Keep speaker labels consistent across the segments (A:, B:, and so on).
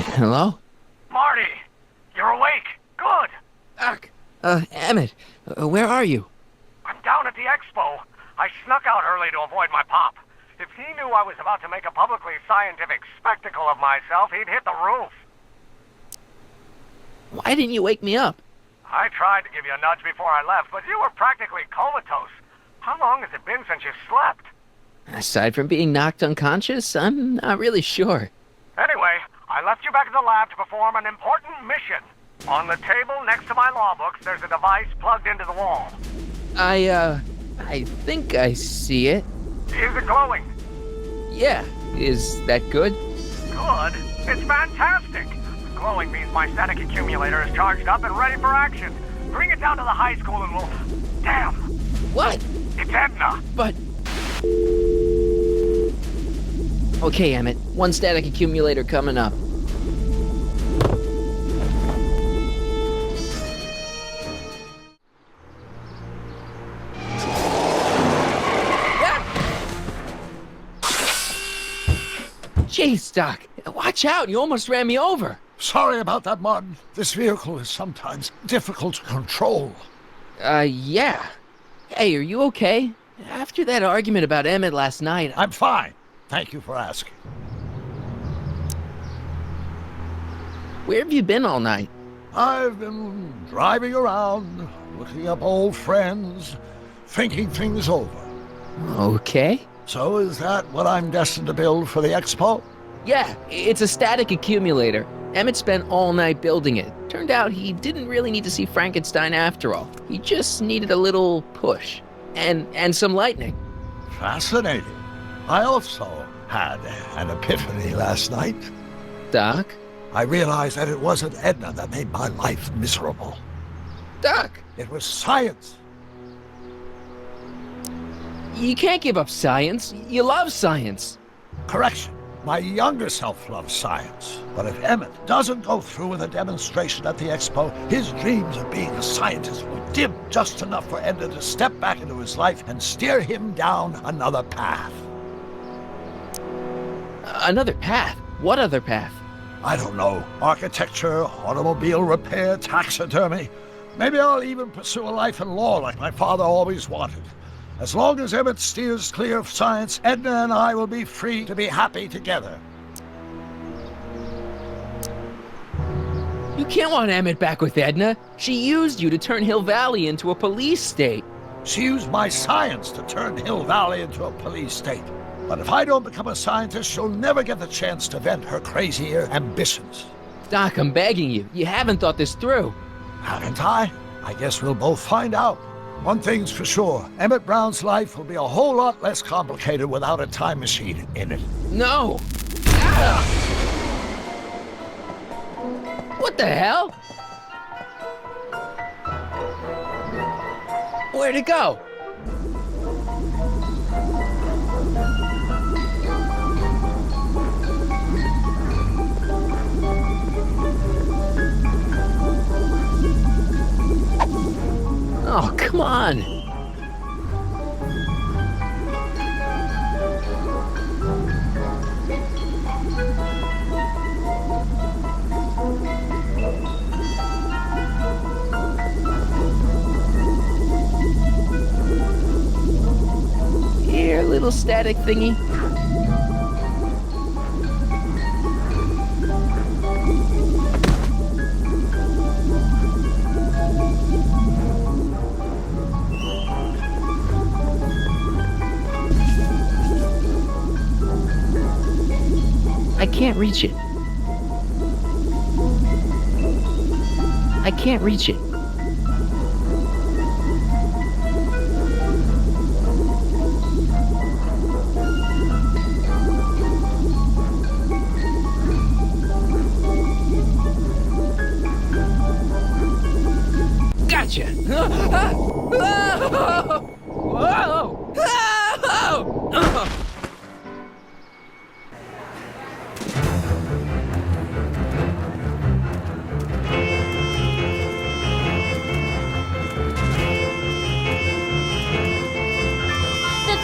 A: Hello?
B: Marty! You're awake! Good!
A: Doc! Emmett, where are you?
B: I'm down at the expo. I snuck out early to avoid my pop. If he knew I was about to make a publicly scientific spectacle of myself, he'd hit the roof.
A: Why didn't you wake me up?
B: I tried to give you a nudge before I left, but you were practically comatose. How long has it been since you slept?
A: Aside from being knocked unconscious, I'm not really sure.
B: Anyway, I left you back at the lab to perform an important mission. On the table next to my law books, there's a device plugged into the wall.
A: I think I see it.
B: Is it glowing?
A: Yeah, is that good?
B: Good? It's fantastic! Glowing means my static accumulator is charged up and ready for action. Bring it down to the high school and we'll... Damn!
A: What?
B: It's Edna!
A: But... Okay, Emmett. One static accumulator coming up. Jeez, Doc. Watch out. You almost ran me over.
C: Sorry about that, Martin. This vehicle is sometimes difficult to control.
A: Yeah. Hey, are you okay? After that argument about Emmett last night...
C: I'm fine. Thank you for asking.
A: Where have you been all night?
C: I've been driving around, looking up old friends, thinking things over.
A: Okay.
C: So is that what I'm destined to build for the expo?
A: Yeah, it's a static accumulator. Emmett spent all night building it. Turned out he didn't really need to see Frankenstein after all. He just needed a little push. And some lightning.
C: Fascinating. I also had an epiphany last night.
A: Doc?
C: I realized that it wasn't Edna that made my life miserable.
A: Doc!
C: It was science.
A: You can't give up science. You love science.
C: Correction. My younger self loves science. But if Emmett doesn't go through with a demonstration at the expo, his dreams of being a scientist will dim just enough for Edna to step back into his life and steer him down another path.
A: Another path? What other path?
C: I don't know. Architecture, automobile repair, taxidermy. Maybe I'll even pursue a life in law like my father always wanted. As long as Emmett steers clear of science, Edna and I will be free to be happy together.
A: You can't want Emmett back with Edna. She used you to turn Hill Valley into a police state.
C: She used my science to turn Hill Valley into a police state. But if I don't become a scientist, she'll never get the chance to vent her crazier ambitions.
A: Doc, I'm begging you. You haven't thought this through.
C: Haven't I? I guess we'll both find out. One thing's for sure, Emmett Brown's life will be a whole lot less complicated without a time machine in it.
A: No! Ah! What the hell? Where'd it go? Oh, come on! Here, little static thingy. I can't reach it. I can't reach it. Gotcha!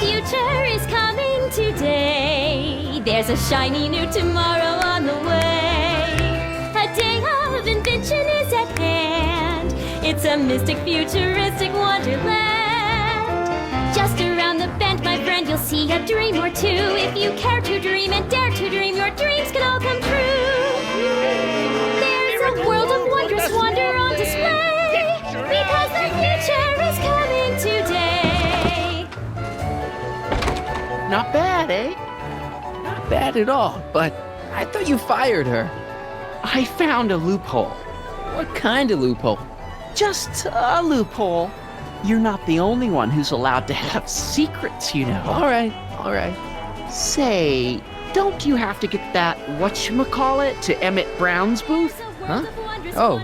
D: Future is coming today. There's a shiny new tomorrow on the way. It's a mystic, futuristic wonderland. Just around the bend, my friend, you'll see a dream or two. If you care to dream and dare to dream, your dreams can all come true. There's a world of wondrous wonder on display, because the future is coming today.
A: Not bad, eh? Not bad at all, but I thought you fired her. I found a loophole. What kind of loophole?
E: Just a loophole. You're not the only one who's allowed to have secrets, you know.
A: All right.
E: Say, don't you have to get that whatchamacallit to Emmett Brown's booth?
A: Huh? Oh,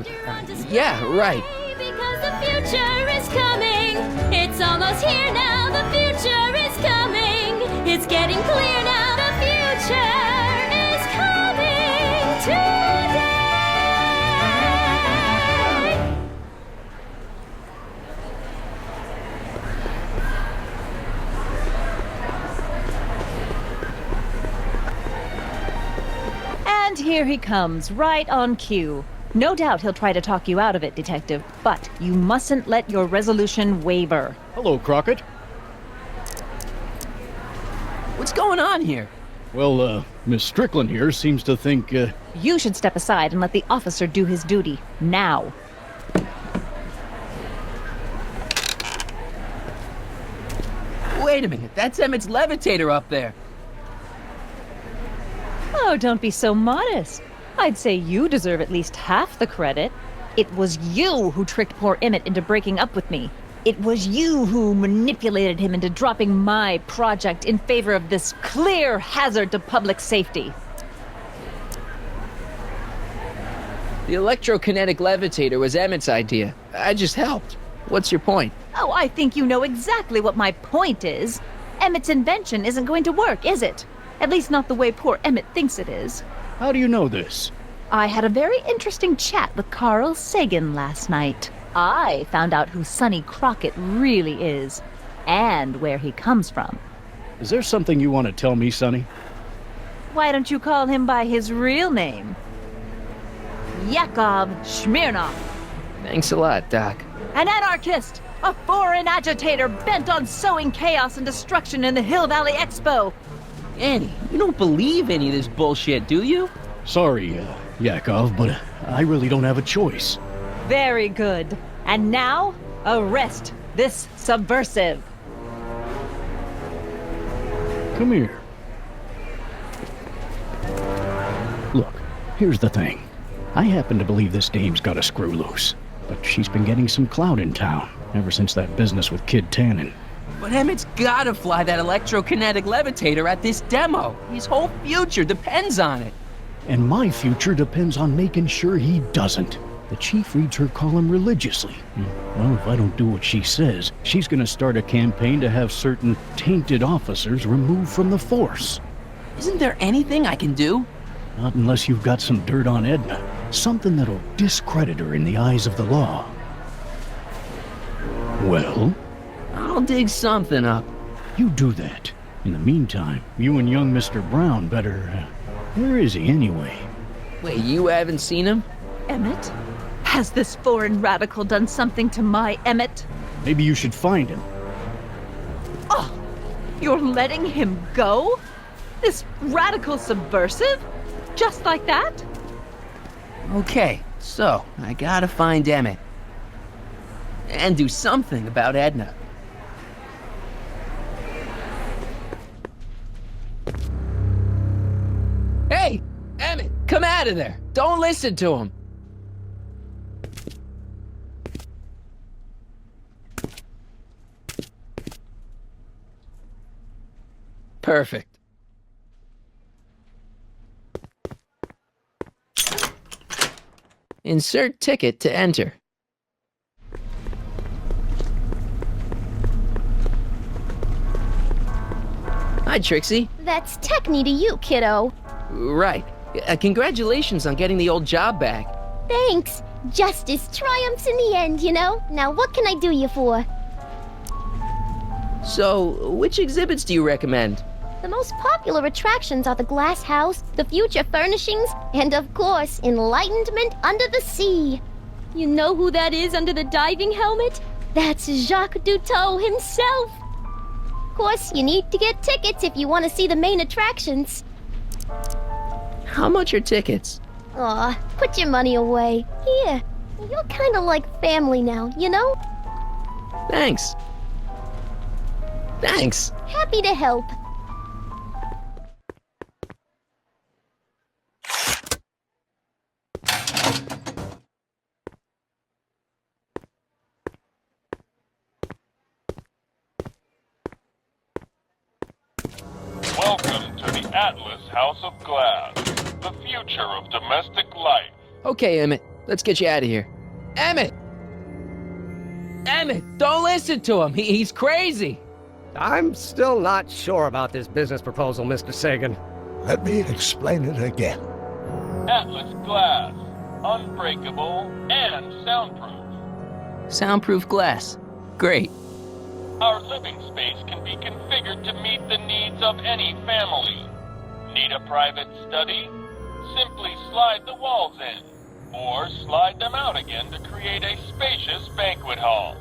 A: yeah, right.
D: Because the future is coming. It's almost here now. The future is coming. It's getting clear now. The future is coming today.
F: And here he comes, right on cue. No doubt he'll try to talk you out of it, Detective, but you mustn't let your resolution waver.
G: Hello, Crockett.
A: What's going on here?
G: Well, Miss Strickland here seems to think,
F: You should step aside and let the officer do his duty, now.
A: Wait a minute, that's Emmett's levitator up there.
F: Oh, don't be so modest. I'd say you deserve at least half the credit. It was you who tricked poor Emmett into breaking up with me. It was you who manipulated him into dropping my project in favor of this clear hazard to public safety.
A: The electrokinetic levitator was Emmett's idea. I just helped. What's your point?
F: Oh, I think you know exactly what my point is. Emmett's invention isn't going to work, is it? At least not the way poor Emmett thinks it is.
G: how do you know this?
F: I had a very interesting chat with Carl Sagan last night. I found out who Sonny Crockett really is, and where he comes from.
G: Is there something you want to tell me, Sonny?
F: Why don't you call him by his real name? Yakov Smirnov.
A: Thanks a lot, Doc.
F: An anarchist! A foreign agitator bent on sowing chaos and destruction in the Hill Valley Expo!
A: Annie, you don't believe any of this bullshit, do you?
G: Sorry, Yakov, but I really don't have a choice.
F: Very good. And now, arrest this subversive.
G: Come here. Look, here's the thing. I happen to believe this dame's got a screw loose, but she's been getting some clout in town ever since that business with Kid Tannen.
A: But Emmett's gotta fly that electrokinetic levitator at this demo. His whole future depends on it.
G: And my future depends on making sure he doesn't. The chief reads her column religiously. Well, if I don't do what she says, she's gonna start a campaign to have certain tainted officers removed from the force.
A: Isn't there anything I can do?
G: Not unless you've got some dirt on Edna. Something that'll discredit her in the eyes of the law. Well,
A: I'll dig something up.
G: you do that. In the meantime, you and young Mr. Brown better... where is he anyway?
A: Wait, you haven't seen him?
F: Emmett? Has this foreign radical done something to my Emmett?
G: Maybe you should find him.
F: Oh, you're letting him go? This radical subversive? Just like that?
A: Okay, so I gotta find Emmett. And do something about Edna. Hey, Emmett, come out of there. Don't listen to him. Perfect. Insert ticket to enter. Hi, Trixie.
D: That's techni to you, kiddo.
A: Right. Congratulations on getting the old job back.
D: Thanks. Justice triumphs in the end, you know? Now what can I do you for?
A: So, which exhibits do you recommend?
D: The most popular attractions are the Glass House, the Future Furnishings, and of course, Enlightenment Under the Sea. You know who that is under the diving helmet? That's Jacques Duteau himself. Of course, you need to get tickets if you want to see the main attractions.
A: How much are tickets?
D: Aw, put your money away. Here, you're kind of like family now, you know?
A: Thanks. Thanks.
D: Happy to help.
H: Welcome to the Atlas House of Glass, the future of domestic life.
A: Okay, Emmett, let's get you out of here. Emmett! Emmett, don't listen to him. He's crazy.
B: I'm still not sure about this business proposal, Mr. Sagan.
C: Let me explain it again.
H: Atlas Glass, unbreakable and soundproof.
A: Soundproof glass. Great.
H: Our living space can be configured to meet the needs of any family. Need a private study? Simply slide the walls in, or slide them out again to create a spacious banquet hall.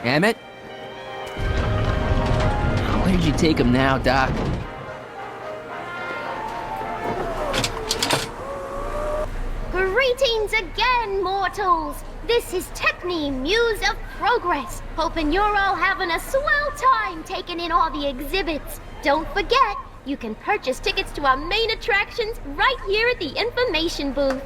A: Emmett? Where'd you take him now, Doc?
D: Greetings again, mortals! This is Techne, Muse of Progress. Hoping you're all having a swell time taking in all the exhibits. Don't forget, you can purchase tickets to our main attractions right here at the information booth.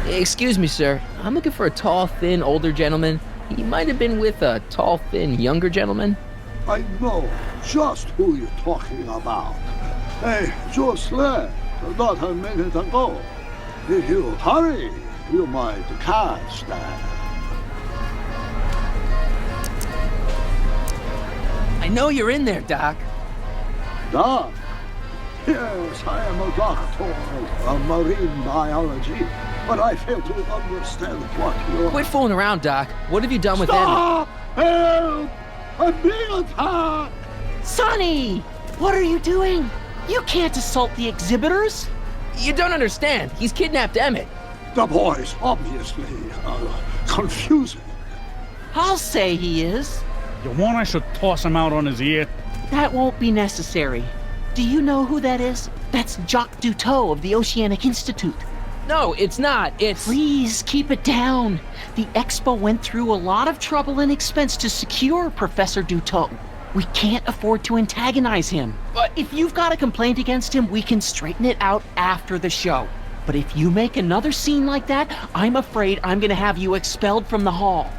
A: Excuse me, sir. I'm looking for a tall, thin, older gentleman. He might have been with a tall, thin, younger gentleman.
C: I know just who you're talking about. Hey, just left, not a minute ago. If you hurry, you might catch them.
A: I know you're in there, Doc.
C: Doc? Yes, I am a doctor of marine biology, but I fail to understand what you're...
A: Quit fooling around, Doc. What have you done with Emmett?
C: Stop! Help! I'm being attacked!
E: Sonny! What are you doing? You can't assault the exhibitors!
A: You don't understand. He's kidnapped Emmett.
C: The boy's obviously confusing.
E: I'll say he is.
G: You want I should toss him out on his ear?
E: That won't be necessary. Do you know who that is? That's Jacques Duteau of the Oceanic Institute.
A: No, it's not. It's...
E: Please keep it down. The Expo went through a lot of trouble and expense to secure Professor Duteau. We can't afford to antagonize him.
A: But
E: if you've got a complaint against him, we can straighten it out after the show. But if you make another scene like that, I'm afraid I'm gonna have you expelled from the hall.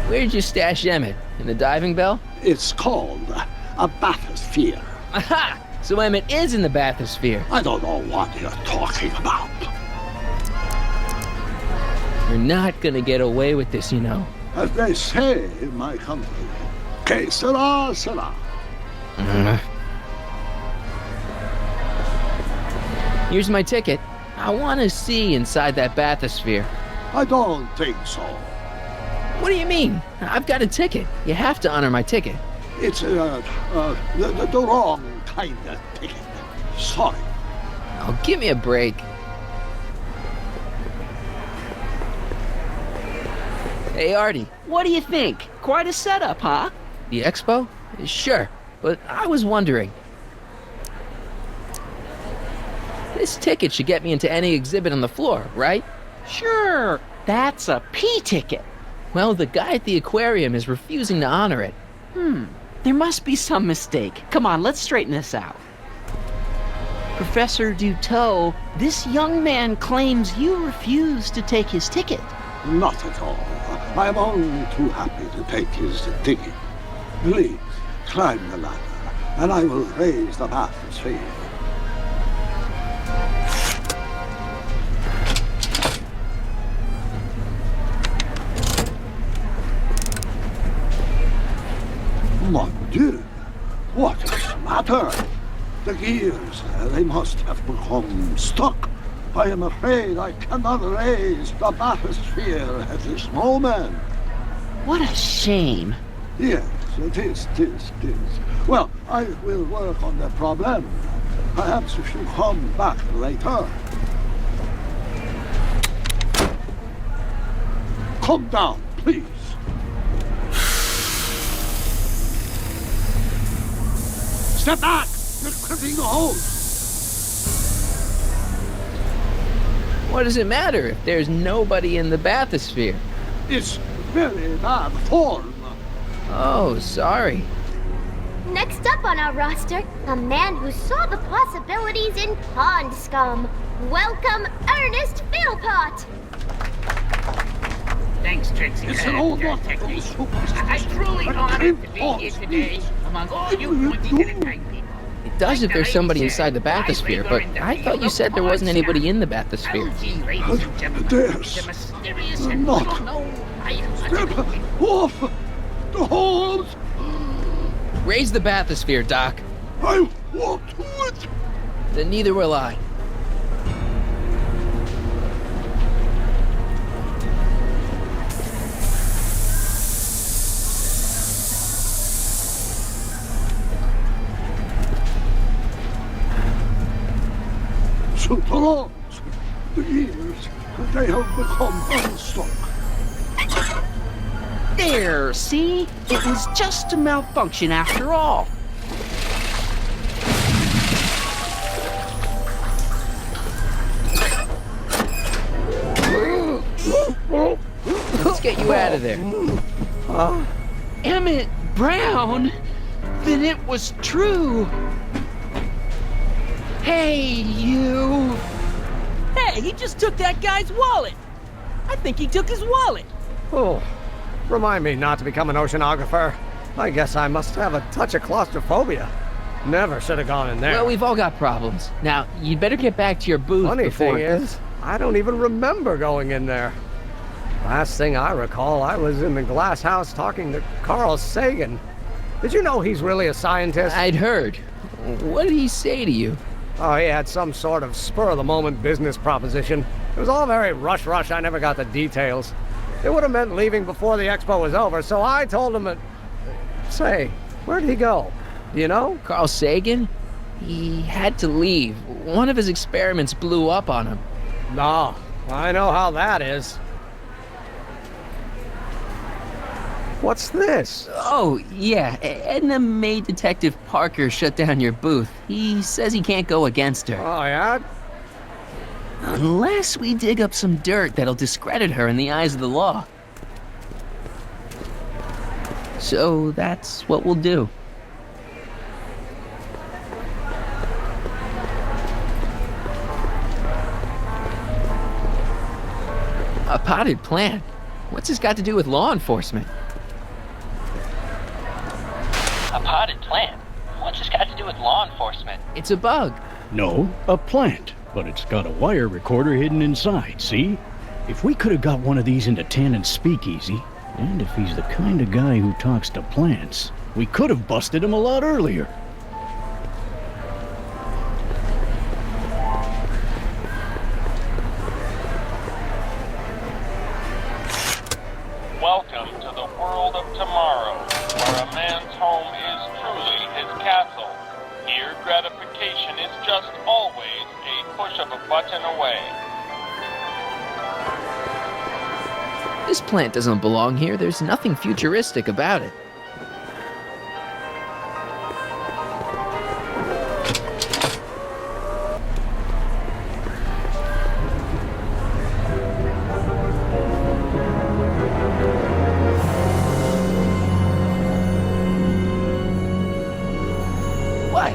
A: Where'd you stash Emmett? In the diving bell?
C: It's called a bathysphere.
A: Aha! So Emmett is in the bathysphere.
C: I don't know what you're talking about.
A: You're not gonna get away with this, you know.
C: As they say in my country, que sera, sera.
A: Here's my ticket. I want to see inside that bathysphere.
C: I don't think so.
A: What do you mean? I've got a ticket. You have to honor my ticket.
C: It's the wrong kind of ticket. Sorry.
A: Oh, give me a break. Hey, Artie.
E: What do you think? Quite a setup, huh?
A: The expo? Sure, but I was wondering. This ticket should get me into any exhibit on the floor, right?
E: Sure, that's a P ticket.
A: Well, the guy at the aquarium is refusing to honor it.
E: There must be some mistake. Come on, let's straighten this out. Professor Duteau, this young man claims you refused to take his ticket.
C: Not at all. I am only too happy to take his ticket. Please, climb the ladder, and I will raise the bathysphere. Mon Dieu, what is the matter? The gears, they must have become stuck. I am afraid I cannot raise the bathysphere at this moment.
E: What a shame.
C: Yes, it is. Well, I will work on the problem. Perhaps if you come back later. Come down, please. Step back! You're clipping the hose.
A: What does it matter if there's nobody in the bathysphere?
C: It's very bad form.
A: Oh, sorry.
D: Next up on our roster, a man who saw the possibilities in pond scum. Welcome, Ernest Philpott!
I: Thanks, Trixie.
C: It's an old one.
I: I'm truly honored to be here today among all you pointy-headed kind people.
A: It does if there's somebody inside the bathysphere, but I thought you said there wasn't anybody in the bathysphere.
I: Well, gee, ladies and gentlemen,
C: There's
I: the mysterious and
C: not.
I: little known
C: Step off the hose.
A: Raise the bathysphere, Doc.
C: I won't do it.
A: Then neither will I.
C: Superlords, the gears, they have become unstuck.
E: There, see? It was just a malfunction after all.
A: Let's get you out of there.
E: Emmett Brown? Then it was true. Hey, you.
J: Hey, he just took that guy's wallet. I think he took his wallet.
B: Oh, remind me not to become an oceanographer. I guess I must have a touch of claustrophobia. Never should have gone in there.
A: Well, we've all got problems. Now, you'd better get back to your booth
B: Funny
A: before...
B: thing is, I don't even remember going in there. Last thing I recall, I was in the glass house talking to Carl Sagan. Did you know he's really a scientist?
A: I'd heard. What did he say to you?
B: Oh, he had some sort of spur-of-the-moment business proposition. It was all very rush. I never got the details. It would have meant leaving before the expo was over, so I told him that... Say, where'd he go? Do you know?
A: Carl Sagan? He had to leave. One of his experiments blew up on him.
B: No, I know how that is. What's this?
A: Oh, yeah. Edna made Detective Parker shut down your booth. He says he can't go against her.
B: Oh, yeah?
A: Unless we dig up some dirt that'll discredit her in the eyes of the law. So that's what we'll do. A potted plant? What's this got to do with law enforcement? A potted plant? What's this got to do with law enforcement? It's a bug.
G: No, a plant, but it's got a wire recorder hidden inside, see? If we could have got one of these into Tannen's speakeasy, and if he's the kind of guy who talks to plants, we could have busted him a lot earlier.
H: Welcome to the world of tomorrow, where a man's home is truly his castle. Here, gratification is just always a push of a button away.
A: This plant doesn't belong here. There's nothing futuristic about it. What?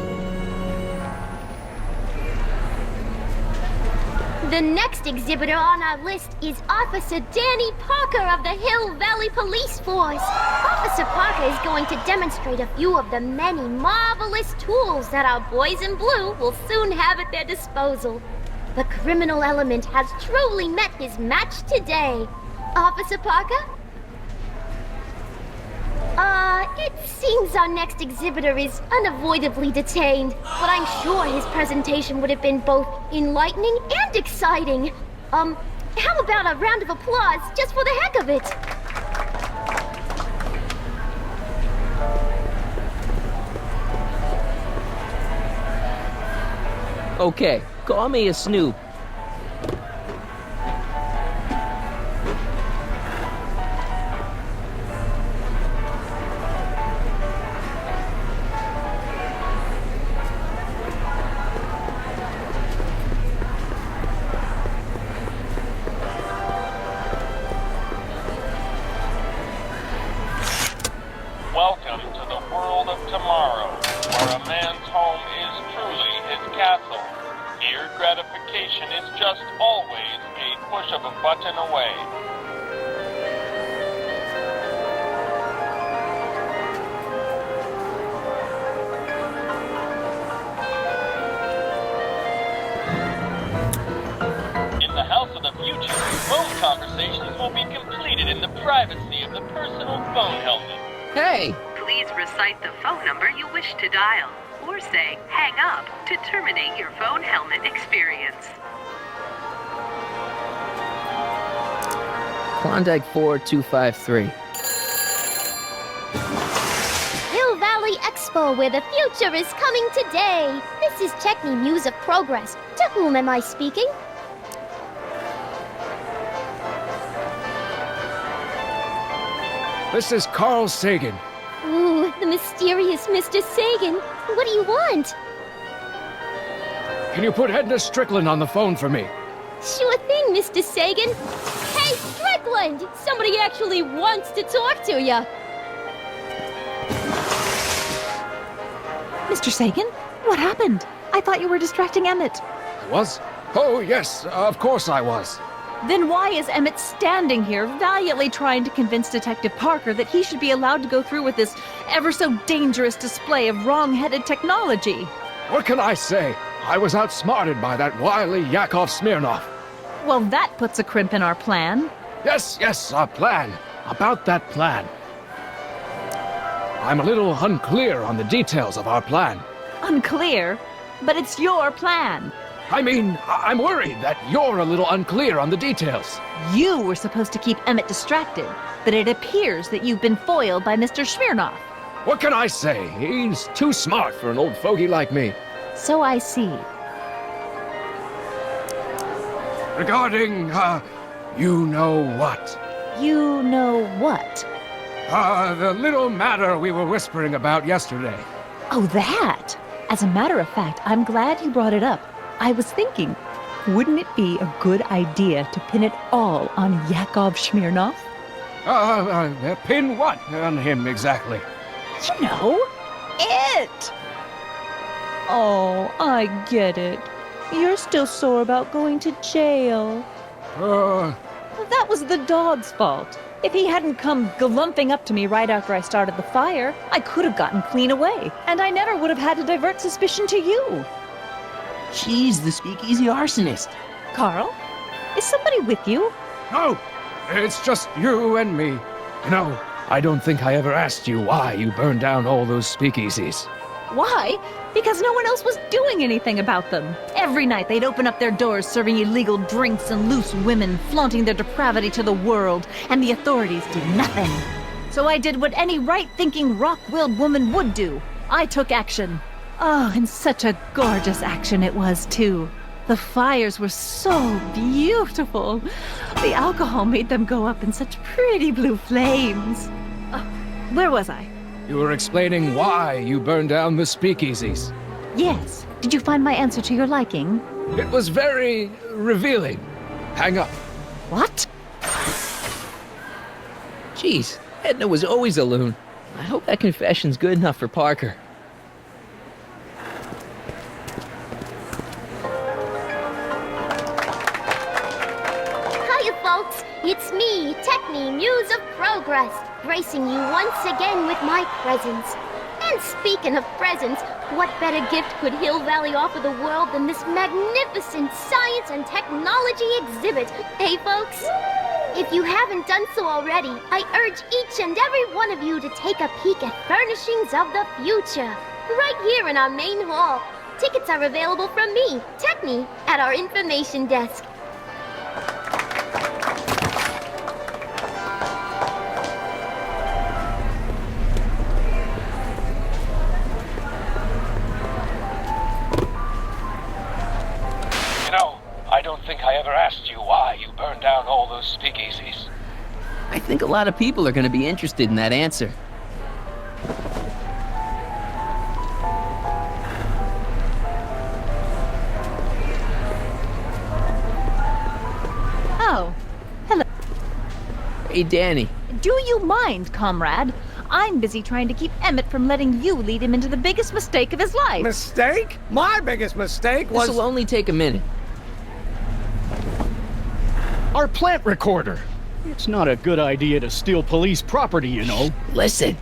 D: The next exhibitor on our list is Officer Danny Parker of the Hill Valley Police Force. Officer Parker is going to demonstrate a few of the many marvelous tools that our boys in blue will soon have at their disposal. The criminal element has truly met his match today. Officer Parker? It seems our next exhibitor is unavoidably detained, but I'm sure his presentation would have been both enlightening and exciting. How about a round of applause just for the heck of it?
J: Okay, call me a snoop.
H: Welcome to the world of tomorrow, where a man's home is truly his castle. Here, gratification is just always a push of a button away. In the house of the future, phone conversations will be completed in the privacy of the personal phone helmet.
A: Hey!
K: Please recite the phone number you wish to dial, or say hang up to terminate your phone helmet experience.
A: Klondike 4253.
D: Hill Valley Expo, where the future is coming today. This is Techni Muse of Progress. To whom am I speaking?
B: This is Carl Sagan.
D: Ooh, the mysterious Mr. Sagan. What do you want?
B: Can you put Edna Strickland on the phone for me?
D: Sure thing, Mr. Sagan. Hey, Strickland! Somebody actually wants to talk to you.
F: Mr. Sagan, what happened? I thought you were distracting Emmett.
B: Was? Oh, yes, of course I was.
F: Then why is Emmett standing here, valiantly trying to convince Detective Parker that he should be allowed to go through with this ever so dangerous display of wrong-headed technology?
B: What can I say? I was outsmarted by that wily Yakov Smirnov.
F: Well, that puts a crimp in our plan.
B: Yes, our plan. About that plan. I'm a little unclear on the details of our plan.
F: Unclear? But it's your plan.
B: I mean, I'm worried that you're a little unclear on the details.
F: You were supposed to keep Emmett distracted, but it appears that you've been foiled by Mr. Smirnov.
B: What can I say? He's too smart for an old fogey like me.
F: So I see.
B: Regarding, you know what?
F: You know what?
B: The little matter we were whispering about yesterday.
F: Oh, that! As a matter of fact, I'm glad you brought it up. I was thinking, wouldn't it be a good idea to pin it all on Yakov Smirnov?
B: Pin what on him exactly?
F: You know, it! Oh, I get it. You're still sore about going to jail. That was the dog's fault. If he hadn't come glumping up to me right after I started the fire, I could have gotten clean away, and I never would have had to divert suspicion to you.
J: She's the speakeasy arsonist.
F: Carl, is somebody with you?
B: No, it's just you and me. You know, I don't think I ever asked you why you burned down all those speakeasies.
F: Why? Because no one else was doing anything about them. Every night they'd open up their doors serving illegal drinks and loose women, flaunting their depravity to the world, and the authorities did nothing. So I did what any right-thinking, rock-willed woman would do. I took action. Oh, and such a gorgeous action it was, too. The fires were so beautiful. The alcohol made them go up in such pretty blue flames. Where was I?
B: You were explaining why you burned down the speakeasies.
F: Yes. Did you find my answer to your liking?
B: It was very revealing. Hang up.
F: What?
A: Jeez, Edna was always a loon. I hope that confession's good enough for Parker.
D: Hiya, folks. It's me, Techne, Muse of Progress, gracing you once again with my presence. And speaking of presents, what better gift could Hill Valley offer the world than this magnificent science and technology exhibit, hey folks? If you haven't done so already, I urge each and every one of you to take a peek at Furnishings of the Future, right here in our main hall. Tickets are available from me, Techne, at our information desk.
H: I don't think I ever asked you why you burned down all those speakeasies.
A: I think a lot of people are going to be interested in that answer.
F: Oh, hello.
A: Hey, Danny.
F: Do you mind, comrade? I'm busy trying to keep Emmett from letting you lead him into the biggest mistake of his life.
B: Mistake? My biggest mistake was...
A: This'll only take a minute.
G: Our plant recorder. It's not a good idea to steal police property, you know.
A: Listen.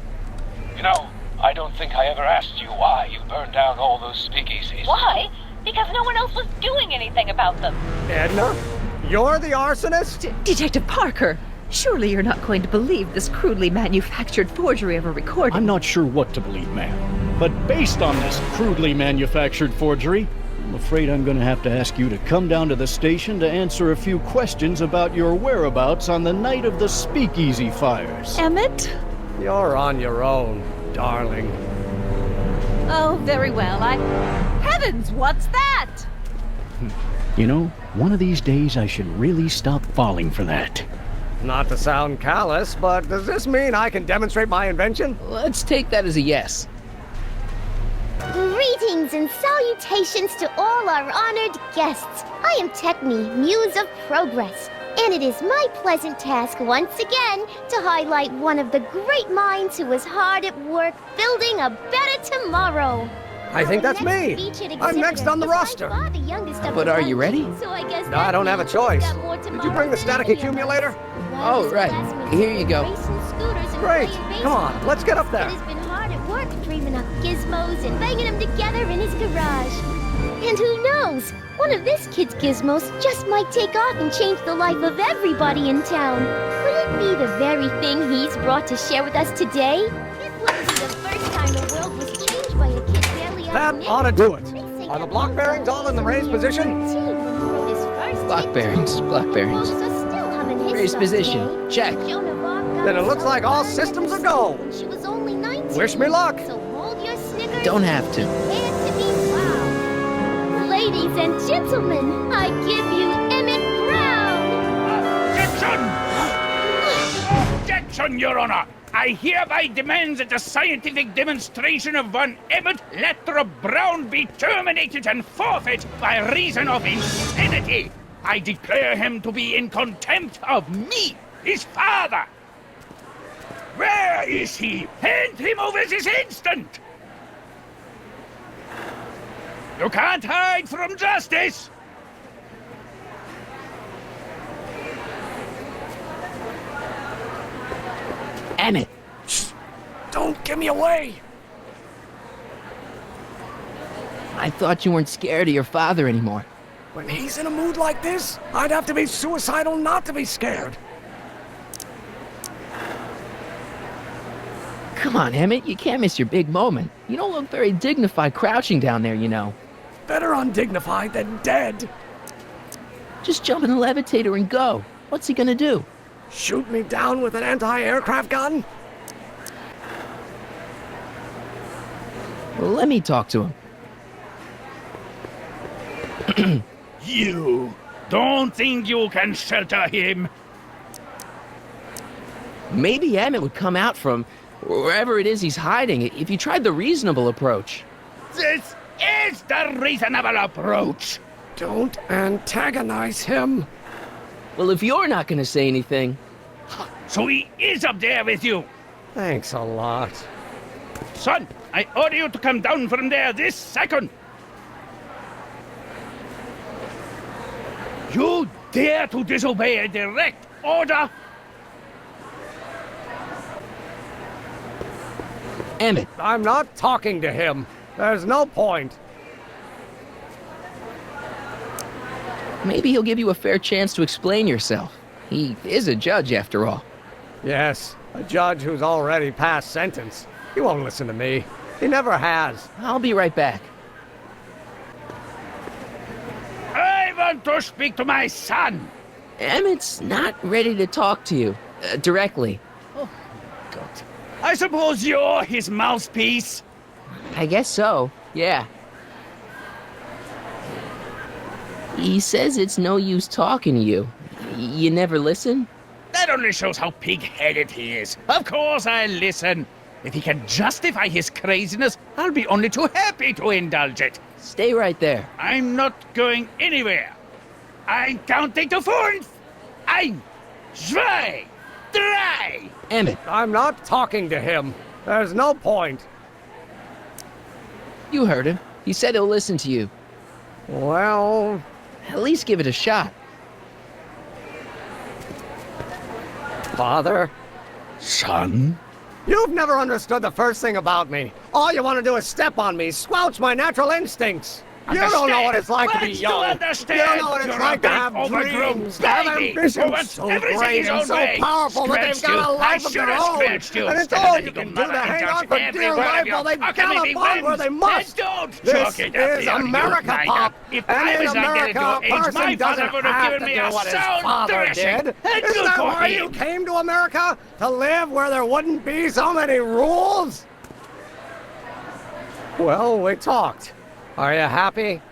H: I don't think I ever asked you why you burned down all those speakeasies.
F: Why? Because no one else was doing anything about them.
B: Edna? You're the arsonist?
F: Detective Parker, surely you're not going to believe this crudely manufactured forgery of a recording.
G: I'm not sure what to believe, ma'am. But based on this crudely manufactured forgery, I'm afraid I'm going to have to ask you to come down to the station to answer a few questions about your whereabouts on the night of the speakeasy fires.
F: Emmett?
B: You're on your own, darling.
F: Oh, very well. Heavens, what's that?
G: You know, one of these days I should really stop falling for that.
B: Not to sound callous, but does this mean I can demonstrate my invention?
A: Let's take that as a yes.
D: Greetings and salutations to all our honored guests. I am Techne, Muse of Progress, and it is my pleasant task once again to highlight one of the great minds who was hard at work building a better tomorrow.
B: I think that's me. I'm next on the roster.
A: But are you ready?
D: So I guess
B: No, I don't have a choice.
D: Did
B: Did you bring the static accumulator?
A: Oh, right. Here you go.
B: Great. Come on, let's get up there.
D: He's been hard at work dreaming up gizmos and banging them together in his garage. And who knows? One of this kid's gizmos just might take off and change the life of everybody in town. Could it be the very thing he's brought to share with us today? It wouldn't be the first time the world was changed by a kid barely
B: That ought to do it. Are the block bearings all in the raised position?
A: Block bearings, block bearings. Raised position, check.
B: Then it looks like all systems are go.
D: She was only 19.
B: Wish me luck.
D: So hold your Snickers.
A: Don't have to.
D: Prepare to be wowed. Ladies and gentlemen, I give you Emmett Brown.
I: Objection! Objection, Your Honor! I hereby demand that the scientific demonstration of one Emmett Lathrop Brown be terminated and forfeit by reason of insanity. I declare him to be in contempt of me, his father. Where is he? Hand him over this instant! You can't hide from justice!
A: Emmett!
B: Don't give me away!
A: I thought you weren't scared of your father anymore.
B: When he's in a mood like this, I'd have to be suicidal not to be scared.
A: Come on, Emmett, you can't miss your big moment. You don't look very dignified crouching down there, you know.
B: Better undignified than dead.
A: Just jump in the levitator and go. What's he gonna do?
B: Shoot me down with an anti-aircraft gun?
A: Well, let me talk to him.
I: You don't think you can shelter him?
A: Maybe Emmett would come out from wherever it is he's hiding if you tried the reasonable approach.
I: This is the reasonable approach.
B: Don't antagonize him.
A: Well, if you're not gonna say anything...
I: So he is up there with you.
B: Thanks a lot.
I: Son, I order you to come down from there this second. You dare to disobey a direct order?
A: Emmett,
B: I'm not talking to him. There's no point.
A: maybe he'll give you a fair chance to explain yourself. He is a judge, after all.
B: Yes, a judge who's already passed sentence. He won't listen to me. He never has.
A: I'll be right back.
I: I want to speak to my son.
A: Emmett's not ready to talk to you, directly.
I: Oh, God. I suppose you're his mouthpiece?
A: I guess so, yeah. He says it's no use talking to you. You never listen?
I: That only shows how pig-headed he is. Of course I'll listen. If he can justify his craziness, I'll be only too happy to indulge it.
A: Stay right there.
I: I'm not going anywhere. I'm counting to 4. 1, 2, 3.
A: Emmett,
B: I'm not talking to him. There's no point.
A: you heard him. He said he'll listen to you.
B: Well,
A: At least give it a shot.
B: Father?
I: Son?
B: You've never understood the first thing about me. All you want to do is step on me, squelch my natural instincts. You don't know what it's like to be
I: What's
B: young.
I: to
B: You
I: understand?
B: don't know what it's
I: You're
B: like
I: a
B: to
I: big,
B: have
I: overgrown
B: dreams, to have
I: baby who
B: ambitions
I: wants
B: so
I: everything
B: great
I: his
B: and
I: own
B: so
I: way.
B: powerful that they've
I: Scratched
B: got a
I: you.
B: life
I: I
B: of their
I: should have
B: own.
I: scratched you.
B: And it's
I: Stand
B: all
I: there,
B: you can do
I: mother
B: to
I: and
B: hang
I: judge
B: on for
I: every
B: dear
I: word of
B: life
I: you.
B: while they
I: How
B: count
I: can he be
B: upon where
I: wins?
B: they must.
I: Then don't
B: This
I: chalk it up
B: is
I: here, you
B: America,
I: niner.
B: Pop.
I: If
B: And
I: I
B: in
I: was not
B: America,
I: getting
B: a
I: to your age,
B: person
I: my father
B: doesn't
I: would have
B: have
I: given
B: to
I: me
B: do
I: a
B: what his
I: sound
B: father
I: thrashing.
B: did.
I: And
B: Isn't
I: good
B: that
I: for
B: why you
I: him.
B: came to America? To live where there wouldn't be so many rules? Well, we talked. Are you happy?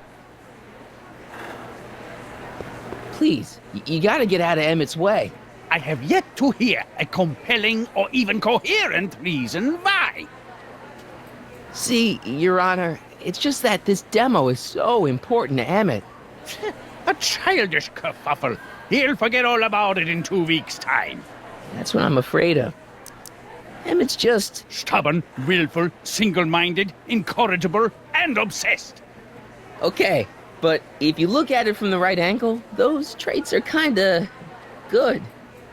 A: Please, you gotta get out of Emmett's way.
I: I have yet to hear a compelling or even coherent reason why.
A: See, Your Honor, it's just that this demo is so important to Emmett.
I: A childish kerfuffle. He'll forget all about it in 2 weeks' time.
A: That's what I'm afraid of. Emmett's just...
I: Stubborn, willful, single-minded, incorrigible, and obsessed.
A: Okay, but if you look at it from the right angle, those traits are kinda... good.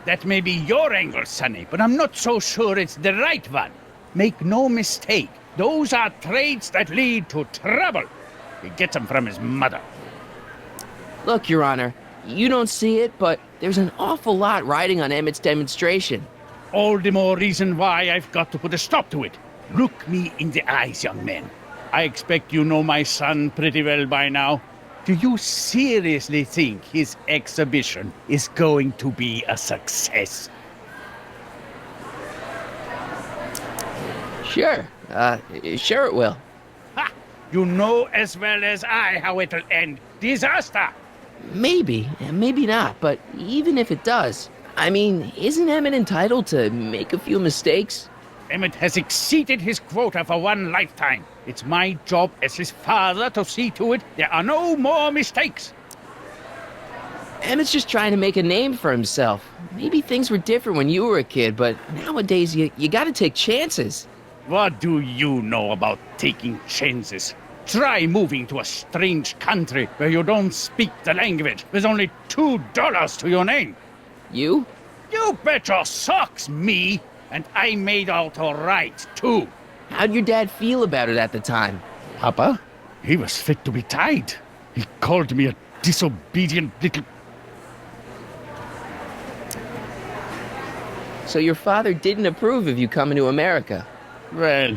I: That may be your angle, Sonny, but I'm not so sure it's the right one. Make no mistake, those are traits that lead to trouble. He gets them from his mother.
A: Look, Your Honor, you don't see it, but there's an awful lot riding on Emmett's demonstration.
I: All the more reason why I've got to put a stop to it. Look me in the eyes, young man. I expect you know my son pretty well by now. Do you seriously think his exhibition is going to be a success?
A: Sure, sure it will.
I: Ha! You know as well as I how it'll end. Disaster!
A: Maybe, and maybe not, but even if it does, I mean, isn't Emmett entitled to make a few mistakes?
I: Emmett has exceeded his quota for one lifetime. It's my job as his father to see to it there are no more mistakes.
A: Emmett's just trying to make a name for himself. Maybe things were different when you were a kid, but nowadays you gotta take chances.
I: What do you know about taking chances? Try moving to a strange country where you don't speak the language with only $2 to your name.
A: You?
I: You bet your socks, me! And I made out all right, too.
A: How'd your dad feel about it at the time?
I: Papa? He was fit to be tied. He called me a disobedient little...
A: So your father didn't approve of you coming to America?
I: Well,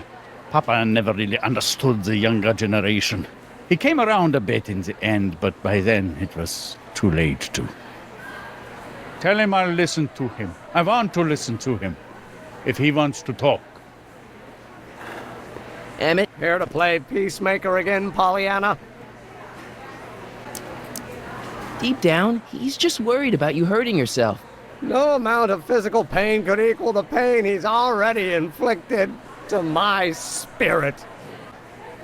I: Papa never really understood the younger generation. He came around a bit in the end, but by then it was too late to. Tell him I'll listen to him. I want to listen to him. If he wants to talk.
A: Emmett?
B: Here to play peacemaker again, Pollyanna?
A: Deep down, he's just worried about you hurting yourself.
B: No amount of physical pain could equal the pain he's already inflicted to my spirit.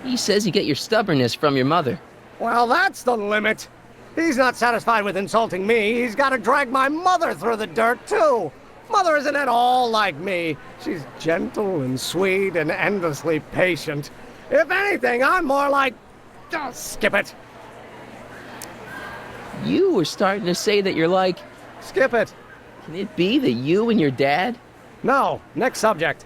A: He says you get your stubbornness from your mother.
B: Well, that's the limit. He's not satisfied with insulting me. He's got to drag my mother through the dirt, too. Mother isn't at all like me. She's gentle and sweet and endlessly patient. If anything, I'm more like... Oh, skip it.
A: You were starting to say that you're like...
B: Skip it.
A: Can it be that you and your dad?
B: No, next subject.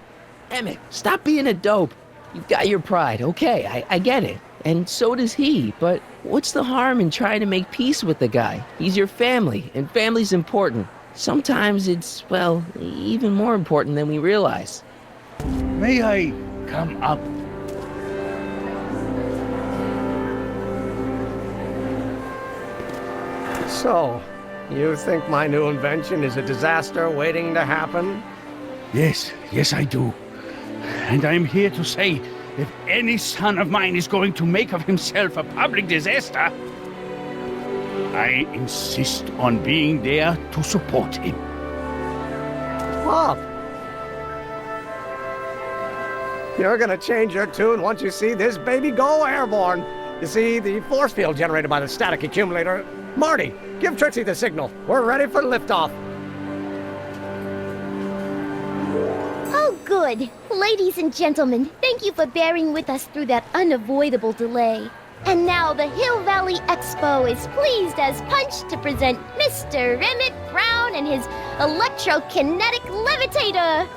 A: Emmett, stop being a dope. You've got your pride, okay, I get it. And so does he, but what's the harm in trying to make peace with the guy? He's your family, and family's important. Sometimes it's, well, even more important than we realize.
I: May I come up?
B: So, you think my new invention is a disaster waiting to happen?
I: Yes, I do. And I'm here to say, if any son of mine is going to make of himself a public disaster, I insist on being there to support him.
B: Pop! You're gonna change your tune once you see this baby go airborne. You see, the force field generated by the static accumulator... Marty, give Trixie the signal. We're ready for liftoff.
D: Oh, good. Ladies and gentlemen, thank you for bearing with us through that unavoidable delay. And now the Hill Valley Expo is pleased as punch to present Mr. Emmett Brown and his electrokinetic levitator.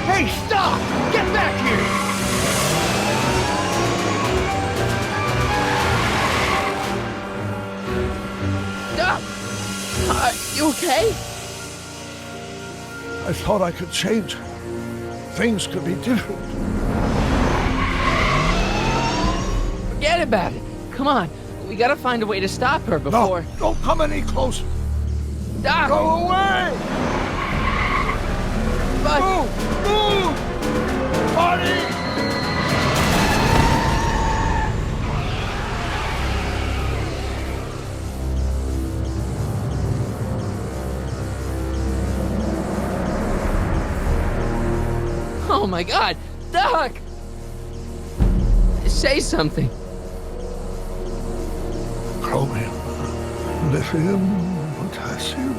I: Hey, stop! Get back here!
A: Doc! You okay?
C: I thought I could change her. Things could be different.
A: Forget about it. Come on. We gotta find a way to stop her before...
C: No, don't come any closer.
A: Doc!
C: Go away!
A: But...
C: Move! Marty!
A: Oh my God! Doc! Say something.
C: Chromium, lithium, potassium,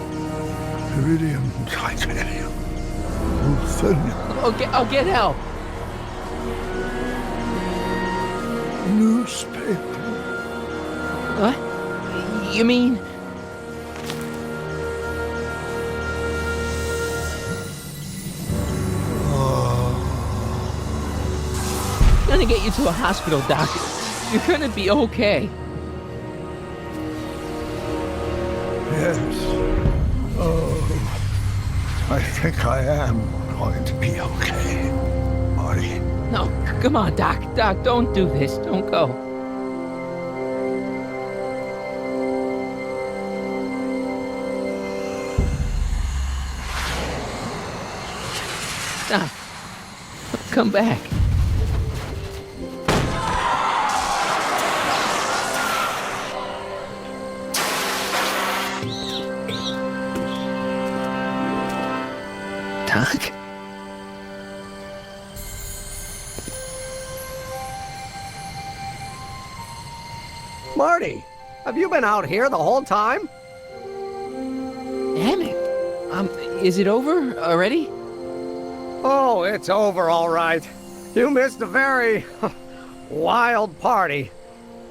C: iridium, titanium, ruthenium.
A: I'll get help.
C: Newspaper.
A: What? You mean... I'm gonna get you to a hospital, Doc. You're gonna be okay.
C: Yes. Oh, I think I am going to be okay, Marty.
A: No, come on, Doc. Doc, don't do this. Don't go. not? Come back. Doc?
B: Marty, have you been out here the whole time?
A: Emmett, is it over already?
B: Oh, it's over all right. You missed a very wild party.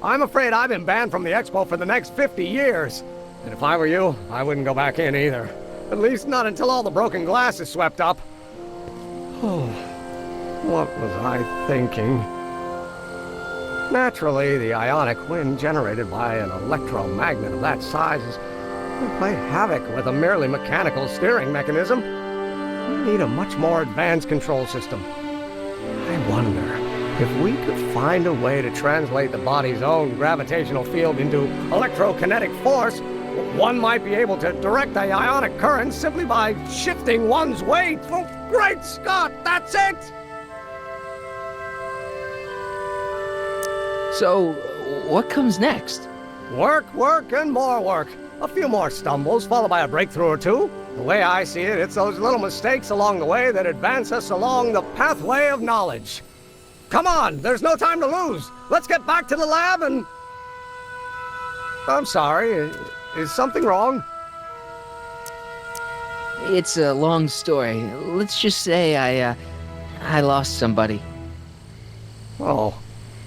B: I'm afraid I've been banned from the expo for the next 50 years. And if I were you, I wouldn't go back in either. At least not until all the broken glass is swept up. Oh, what was I thinking? Naturally, the ionic wind generated by an electromagnet of that size would play havoc with a merely mechanical steering mechanism. We need a much more advanced control system. I wonder if we could find a way to translate the body's own gravitational field into electrokinetic force. One might be able to direct the ionic current simply by shifting one's weight. Oh, great Scott, that's it!
A: So, what comes next?
B: Work, work, and more work. A few more stumbles, followed by a breakthrough or two. The way I see it, it's those little mistakes along the way that advance us along the pathway of knowledge. Come on, there's no time to lose. Let's get back to the lab and... I'm sorry, is something wrong?
A: It's a long story. Let's just say I lost somebody.
B: Oh,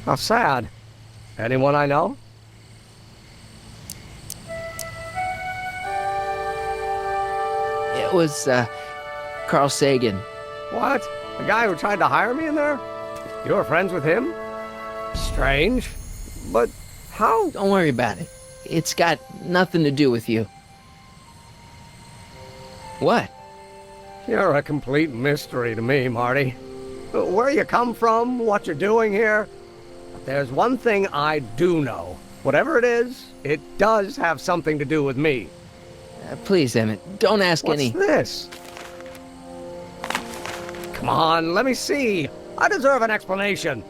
B: how sad. Anyone I know?
A: It was, Carl Sagan.
B: What? The guy who tried to hire me in there? You were friends with him? Strange. But how?
A: Don't worry about it. It's got nothing to do with you. What?
B: You're a complete mystery to me, Marty. Where you come from, what you're doing here. But there's one thing I do know. Whatever it is, it does have something to do with me.
A: Please, Emmett, don't ask any...
B: What's this? Come on, let me see. I deserve an explanation.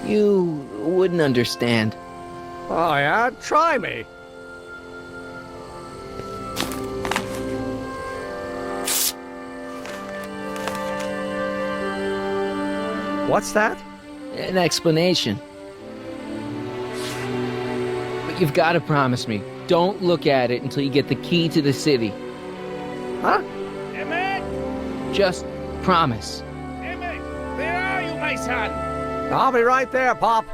A: You wouldn't understand.
B: Oh, yeah? Try me. What's that?
A: An explanation. But you've got to promise me. Don't look at it until you get the key to the city.
B: Huh?
I: Emmett!
A: Just promise.
I: Emmett! Where are you, my son?
B: I'll be right there, Pop.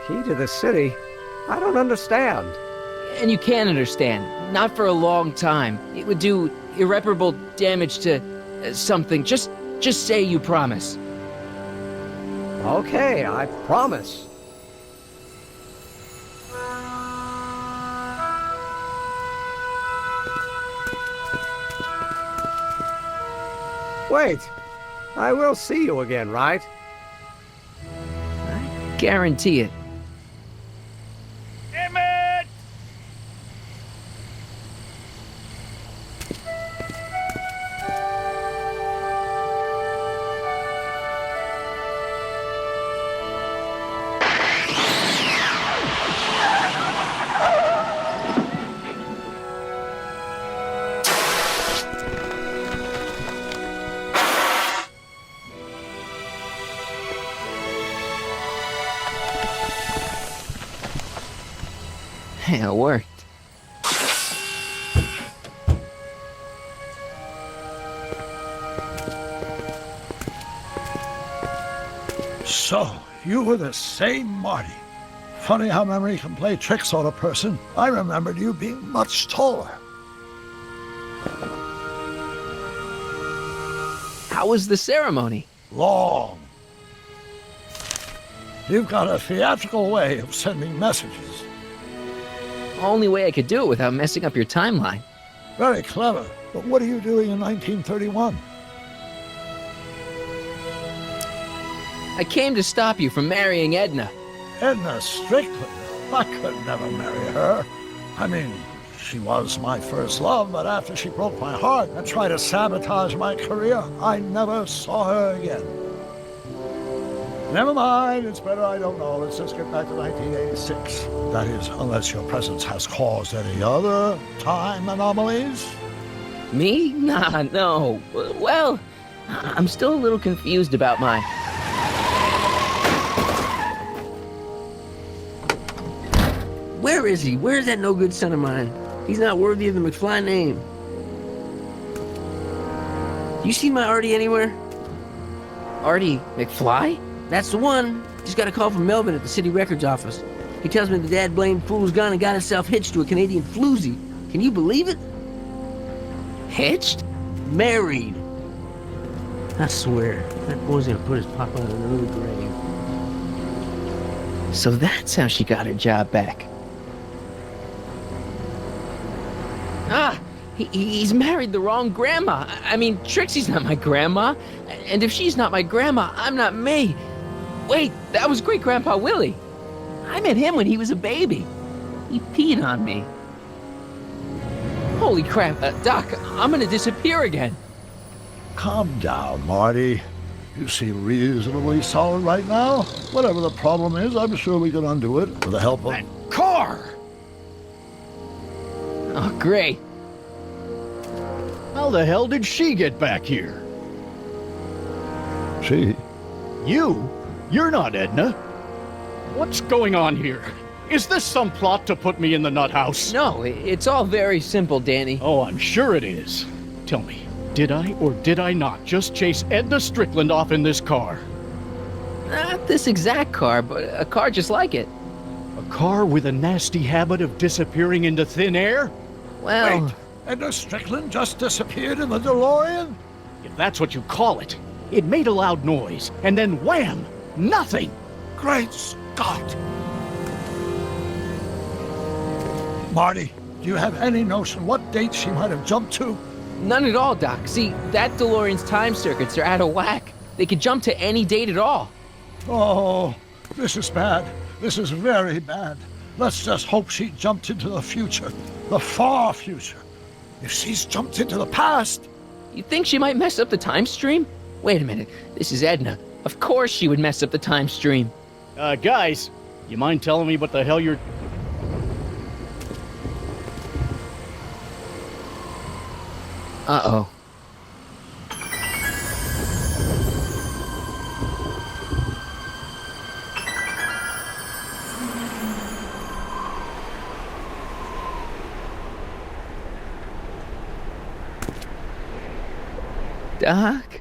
B: Key to the city? I don't understand.
A: And you can't understand. Not for a long time. It would do irreparable damage to something. Just say you promise.
B: Okay, I promise. Wait, I will see you again, right?
A: I guarantee it.
I: Emmett!
A: It worked.
C: So, you were the same Marty. Funny how memory can play tricks on a person. I remembered you being much taller.
A: How was the ceremony?
C: Long. You've got a theatrical way of sending messages.
A: Only way I could do it without messing up your timeline.
C: Very clever. But what are you doing in 1931?
A: I came to stop you from marrying Edna.
C: Edna Strickland. I could never marry her. I mean, She was my first love, but after she broke my heart and tried to sabotage my career, I never saw her again. Never mind, it's better I don't know. Let's just get back to 1986. That is, unless your presence has caused any other time anomalies.
A: Me? Nah, no. Well, I'm still a little confused about my... Where is he? Where's that no-good son of mine? He's not worthy of the McFly name. You see my Artie anywhere? Artie McFly? That's the one. Just got a call from Melvin at the city records office. He tells me the dad blamed fool's gone and got himself hitched to a Canadian floozy. Can you believe it? Hitched? Married. I swear, that boy's gonna put his papa in an early grave. So that's how she got her job back. Ah, he's married the wrong grandma. I mean, Trixie's not my grandma. And if she's not my grandma, I'm not me. Wait, that was Great-Grandpa Willie. I met him when he was a baby. He peed on me. Holy crap, Doc, I'm gonna disappear again.
C: Calm down, Marty. You seem reasonably solid right now. Whatever the problem is, I'm sure we can undo it with the help of...
I: That car!
A: Oh, great.
G: How the hell did she get back here?
C: She?
G: You? You're not Edna. What's going on here? Is this some plot to put me in the nut house?
A: No, it's all very simple, Danny.
G: Oh, I'm sure it is. Tell me, did I or did I not just chase Edna Strickland off in this car?
A: Not this exact car, but a car just like it.
G: A car with a nasty habit of disappearing into thin air?
A: Well...
C: Wait, Edna Strickland just disappeared in the DeLorean?
G: If that's what you call it. It made a loud noise, and then wham! Nothing!
C: Great Scott! Marty, do you have any notion what date she might have jumped to?
A: None at all, Doc. See, that DeLorean's time circuits are out of whack. They could jump to any date at all.
C: Oh, this is bad. This is very bad. Let's just hope she jumped into the future. The far future. If she's jumped into the past...
A: You think she might mess up the time stream? Wait a minute. This is Edna. Of course she would mess up the time stream.
G: Guys, you mind telling me what the hell you're...
A: Uh-oh. Doc?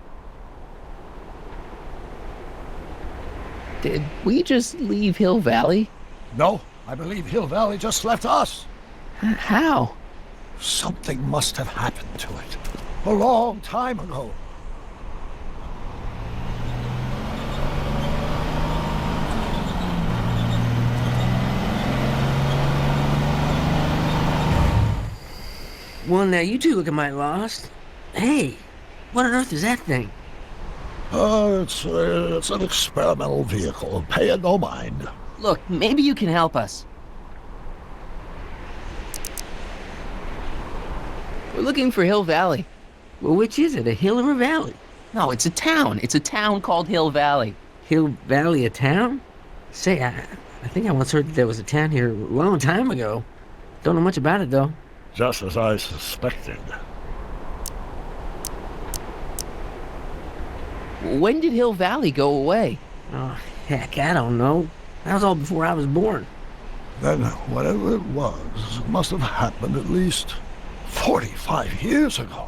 A: Did we just leave Hill Valley?
C: No, I believe Hill Valley just left us.
A: How?
C: Something must have happened to it. A long time ago.
A: Well, now you two look mighty lost. Hey, what on earth is that thing?
C: It's an experimental vehicle. Pay it no mind.
A: Look, maybe you can help us. We're looking for Hill Valley. Well, which is it, a hill or a valley? No, it's a town. It's a town called Hill Valley. Hill Valley, a town? Say, I think I once heard that there was a town here a long time ago. Don't know much about it, though.
C: Just as I suspected.
A: When did Hill Valley go away? Oh, heck, I don't know. That was all before I was born.
C: Then, whatever it was, it must have happened at least 45 years ago.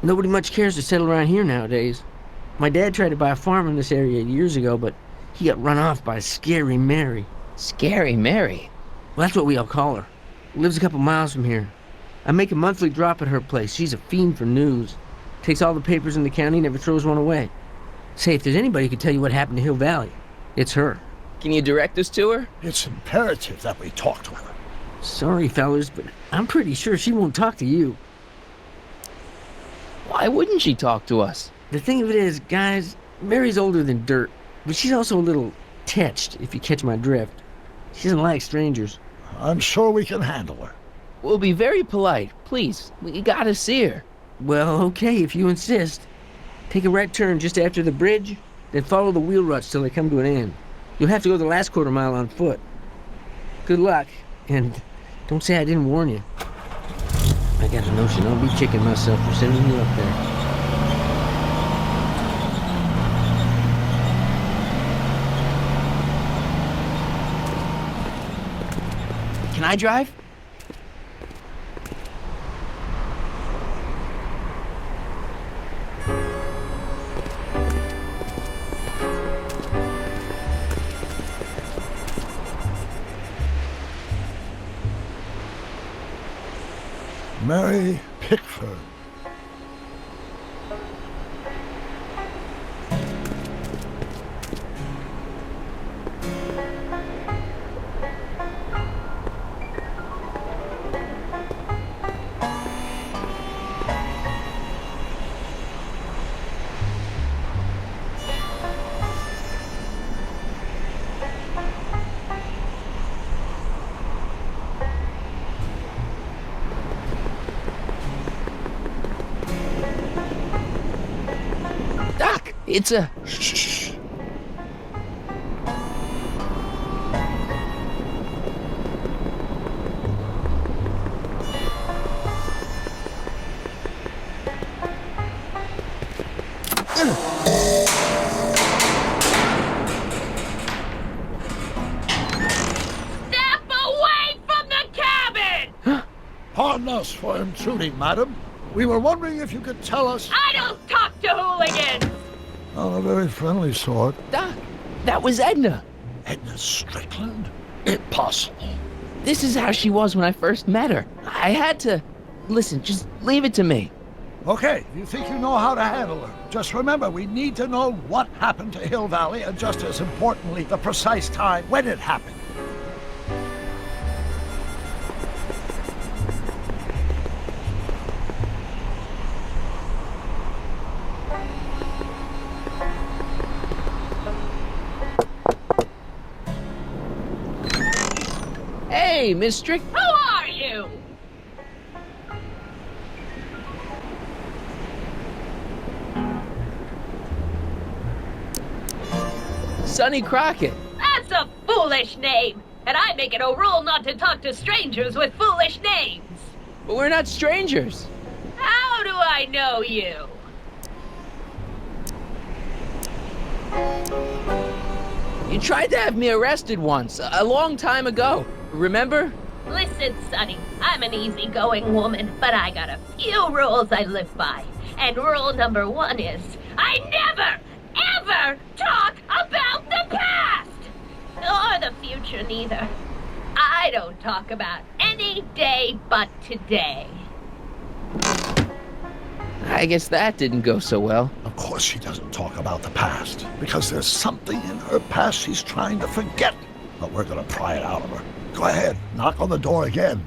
A: Nobody much cares to settle around here nowadays. My dad tried to buy a farm in this area years ago, but he got run off by Scary Mary. Scary Mary? Well, that's what we all call her. Lives a couple miles from here. I make a monthly drop at her place. She's a fiend for news. Takes all the papers in the county, never throws one away. Say, if there's anybody who can tell you what happened to Hill Valley, it's her. Can you direct us to her?
C: It's imperative that we talk to her.
A: Sorry, fellas, but I'm pretty sure she won't talk to you. Why wouldn't she talk to us? The thing of it is, guys, Mary's older than dirt, but she's also a little tetched, if you catch my drift. She doesn't like strangers.
C: I'm sure we can handle her.
A: We'll be very polite. Please, we gotta see her.
J: Well, okay, if you insist. Take a right turn just after the bridge, then follow the wheel ruts till they come to an end. You'll have to go the last quarter mile on foot. Good luck, and don't say I didn't warn you. I got a notion I'll be kicking myself for sending you up there.
E: Can I drive?
C: Mary Pickford.
A: Doc, it's a...
C: Shh.
K: Step away from the cabin!
C: Pardon us for intruding, madam. We were wondering if you could tell us...
K: I don't talk to hooligans!
C: On a very friendly sort.
A: Doc, that was Edna.
C: Edna Strickland? Impossible.
A: This is how she was when I first met her. I had to... Listen, just leave it to me.
C: Okay, you think you know how to handle her. Just remember, we need to know what happened to Hill Valley, and just as importantly, the precise time when it happened.
A: Hey, Miss Strick...
K: Who are you?
A: Sonny Crockett.
K: That's a foolish name, and I make it a rule not to talk to strangers with foolish names.
A: But we're not strangers.
K: How do I know you?
A: You tried to have me arrested once, a long time ago. Remember?
K: Listen, Sonny, I'm an easygoing woman, but I got a few rules I live by. And rule number 1 is, I never, ever talk about the past! Or the future, neither. I don't talk about any day but today.
A: I guess that didn't go so well.
C: Of course she doesn't talk about the past, because there's something in her past she's trying to forget. But we're gonna pry it out of her. Go ahead, knock on the door again.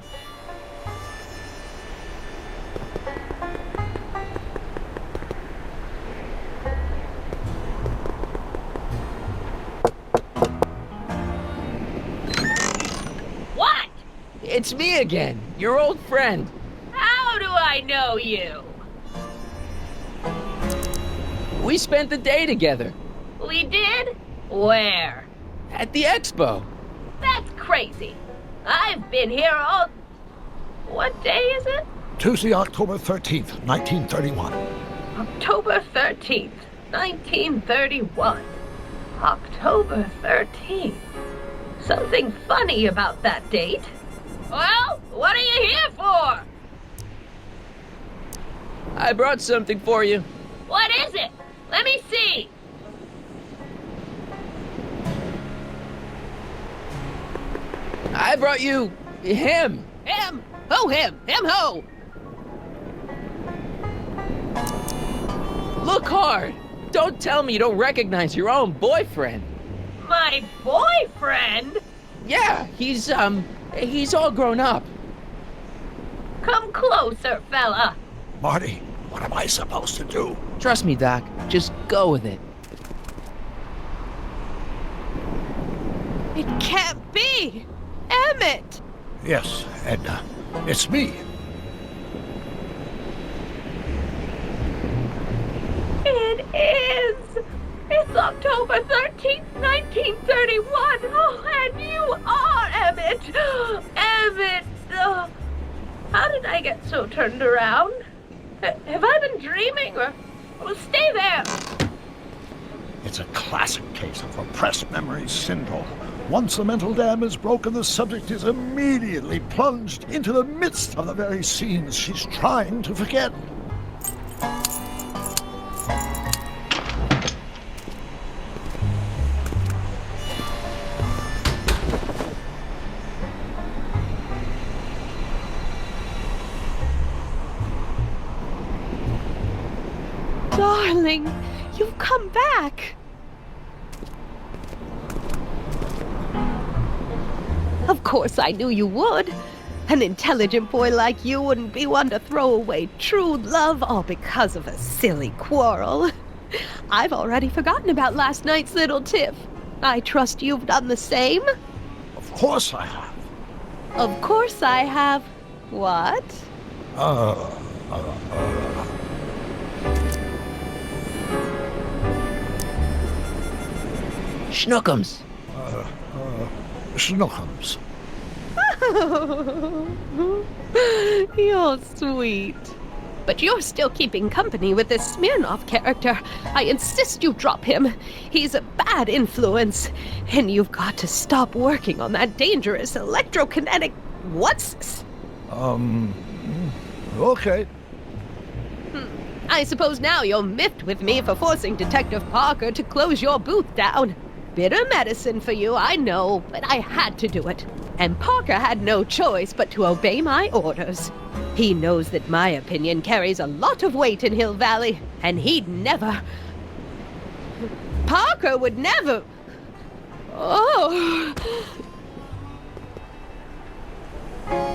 K: What?
A: It's me again, your old friend.
K: How do I know you?
A: We spent the day together
K: We did? Where?
A: at the expo.
K: That's crazy. I've been here all... What day is it?
C: Tuesday, October 13th, 1931.
K: October 13th, 1931. October 13th. Something funny about that date. Well, what are you here for?
A: I brought something for you.
K: What is it? Let me see.
A: I brought you him.
J: Him! Ho him! Him ho!
A: Look hard. Don't tell me you don't recognize your own boyfriend.
K: My boyfriend?
A: Yeah, he's all grown up.
K: Come closer, fella.
C: Marty, what am I supposed to do?
A: Trust me, Doc. Just go with it.
L: It can't be! Emmett!
C: Yes, Edna. It's me.
K: It is! It's October 13th, 1931! Oh, and you are Emmett! Emmett! How did I get so turned around? Have I been dreaming, or... Well, stay there!
C: It's a classic case of repressed memory syndrome. Once the mental dam is broken, the subject is immediately plunged into the midst of the very scenes she's trying to forget.
K: Darling, you've come back! Of course I knew you would. An intelligent boy like you wouldn't be one to throw away true love all because of a silly quarrel. I've already forgotten about last night's little tiff. I trust you've done the same?
C: Of course I have.
K: Of course I have. What?
A: Schnookums.
C: Schnookums.
K: You're sweet. But you're still keeping company with this Smirnoff character. I insist you drop him. He's a bad influence. And you've got to stop working on that dangerous electrokinetic... What's this?
C: Okay.
K: I suppose now you're miffed with me for forcing Detective Parker to close your booth down. Bitter medicine for you, I know, but I had to do it. And Parker had no choice but to obey my orders. He knows that my opinion carries a lot of weight in Hill Valley, and he'd never... Parker would never... Oh...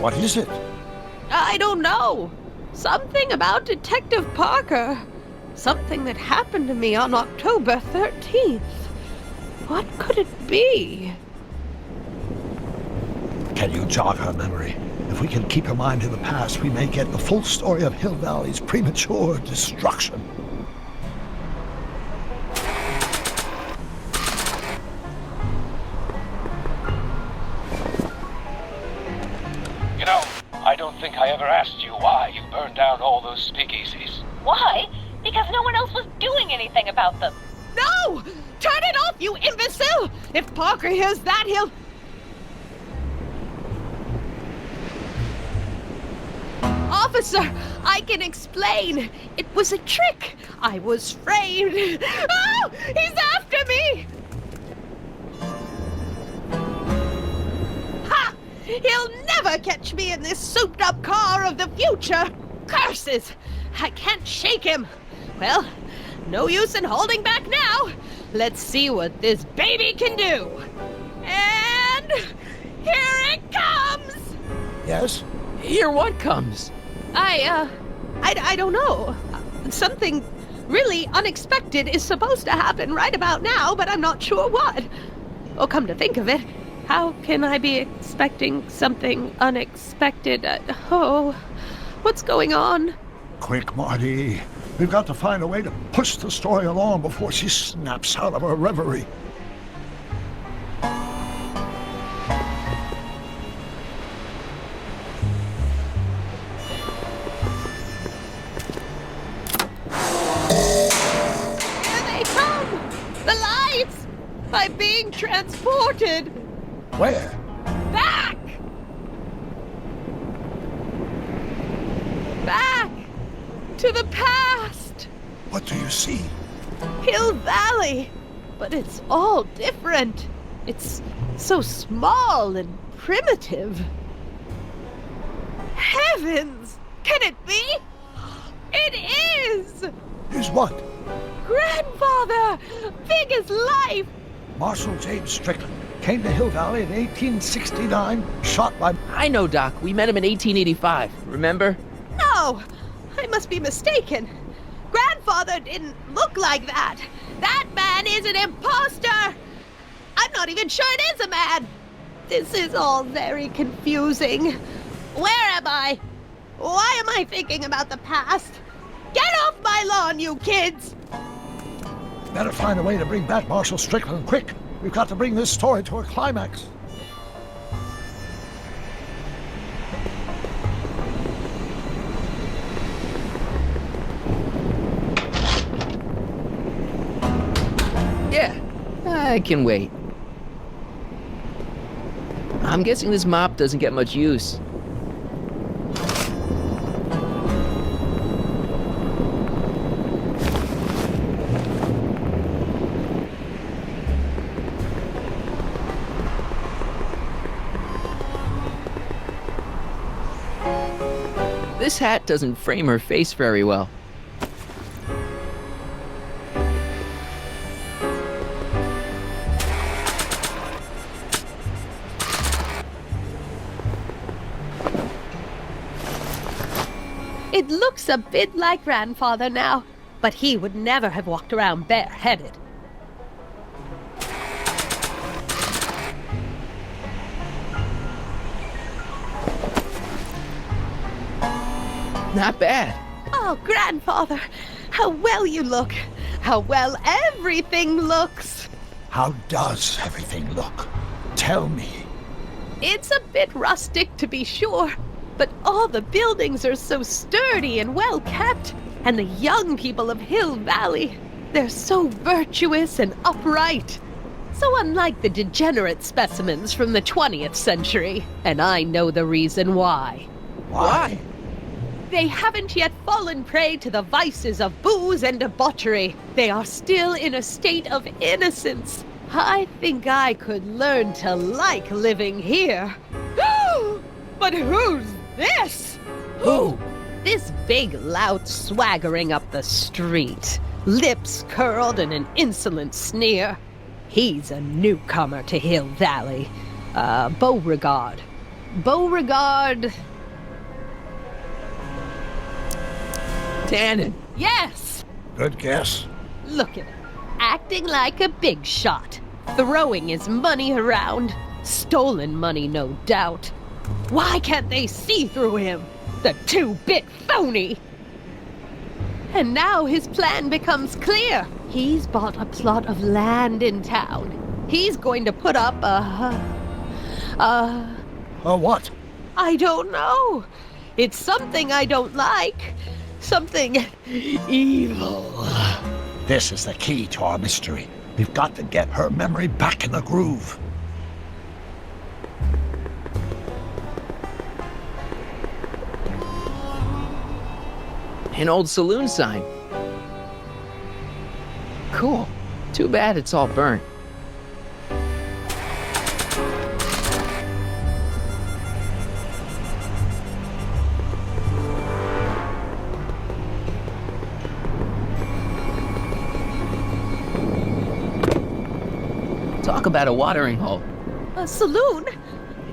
C: What is it?
K: I don't know. Something about Detective Parker. Something that happened to me on October 13th. What could it be?
C: Can you jog her memory? If we can keep her mind in the past, we may get the full story of Hill Valley's premature destruction.
H: You know, I don't think I ever asked you why you burned down all those speakeasies.
F: Why? Because no one else was doing anything about them.
K: No! Turn it off, you imbecile! If Parker hears that, he'll... Officer, I can explain. It was a trick. I was framed. Oh! He's after me! Ha! He'll never catch me in this souped-up car of the future. Curses! I can't shake him. Well, no use in holding back now. Let's see what this baby can do. And here it comes!
C: Yes?
A: Here what comes?
K: I don't know. Something really unexpected is supposed to happen right about now, but I'm not sure what. Oh, come to think of it, how can I be expecting something unexpected? What's going on?
C: Quick, Marty. We've got to find a way to push the story along before she snaps out of her reverie.
K: Here they come! The lights! I'm being transported!
C: Where?
K: Back! Back! To the past!
C: What do you see?
K: Hill Valley! But it's all different. It's so small and primitive. Heavens! Can it be? It is!
C: Is what?
K: Grandfather! Big as life!
C: Marshal James Strickland came to Hill Valley in 1869, shot by...
A: I know, Doc. We met him in 1885. Remember?
K: No! I must be mistaken. Grandfather didn't look like that. That man is an imposter! I'm not even sure it is a man. This is all very confusing. Where am I? Why am I thinking about the past? Get off my lawn, you kids!
C: Better find a way to bring back Marshal Strickland quick. We've got to bring this story to a climax.
A: Yeah, I can wait. I'm guessing this mop doesn't get much use. This hat doesn't frame her face very well.
K: It looks a bit like Grandfather now, but he would never have walked around bareheaded.
A: Not bad.
K: Oh, Grandfather, how well you look. How well everything looks.
C: How does everything look? Tell me.
K: It's a bit rustic, to be sure, but all the buildings are so sturdy and well kept. And the young people of Hill Valley, they're so virtuous and upright. So unlike the degenerate specimens from the 20th century. And I know the reason why.
C: Why?
K: They haven't yet fallen prey to the vices of booze and debauchery. They are still in a state of innocence. I think I could learn to like living here. But who's this?
C: Who?
K: This big lout swaggering up the street, lips curled in an insolent sneer. He's a newcomer to Hill Valley. Beauregard. Beauregard...
A: Tannen.
K: Yes!
C: Good guess.
K: Look at him, acting like a big shot, throwing his money around. Stolen money, no doubt. Why can't they see through him? The two-bit phony! And now his plan becomes clear. He's bought a plot of land in town. He's going to put up a
C: what?
K: I don't know. It's something I don't like. Something evil.
C: This is the key to our mystery. We've got to get her memory back in the groove.
A: An old saloon sign. Cool. Too bad it's all burnt. Talk about a watering hole.
K: A saloon?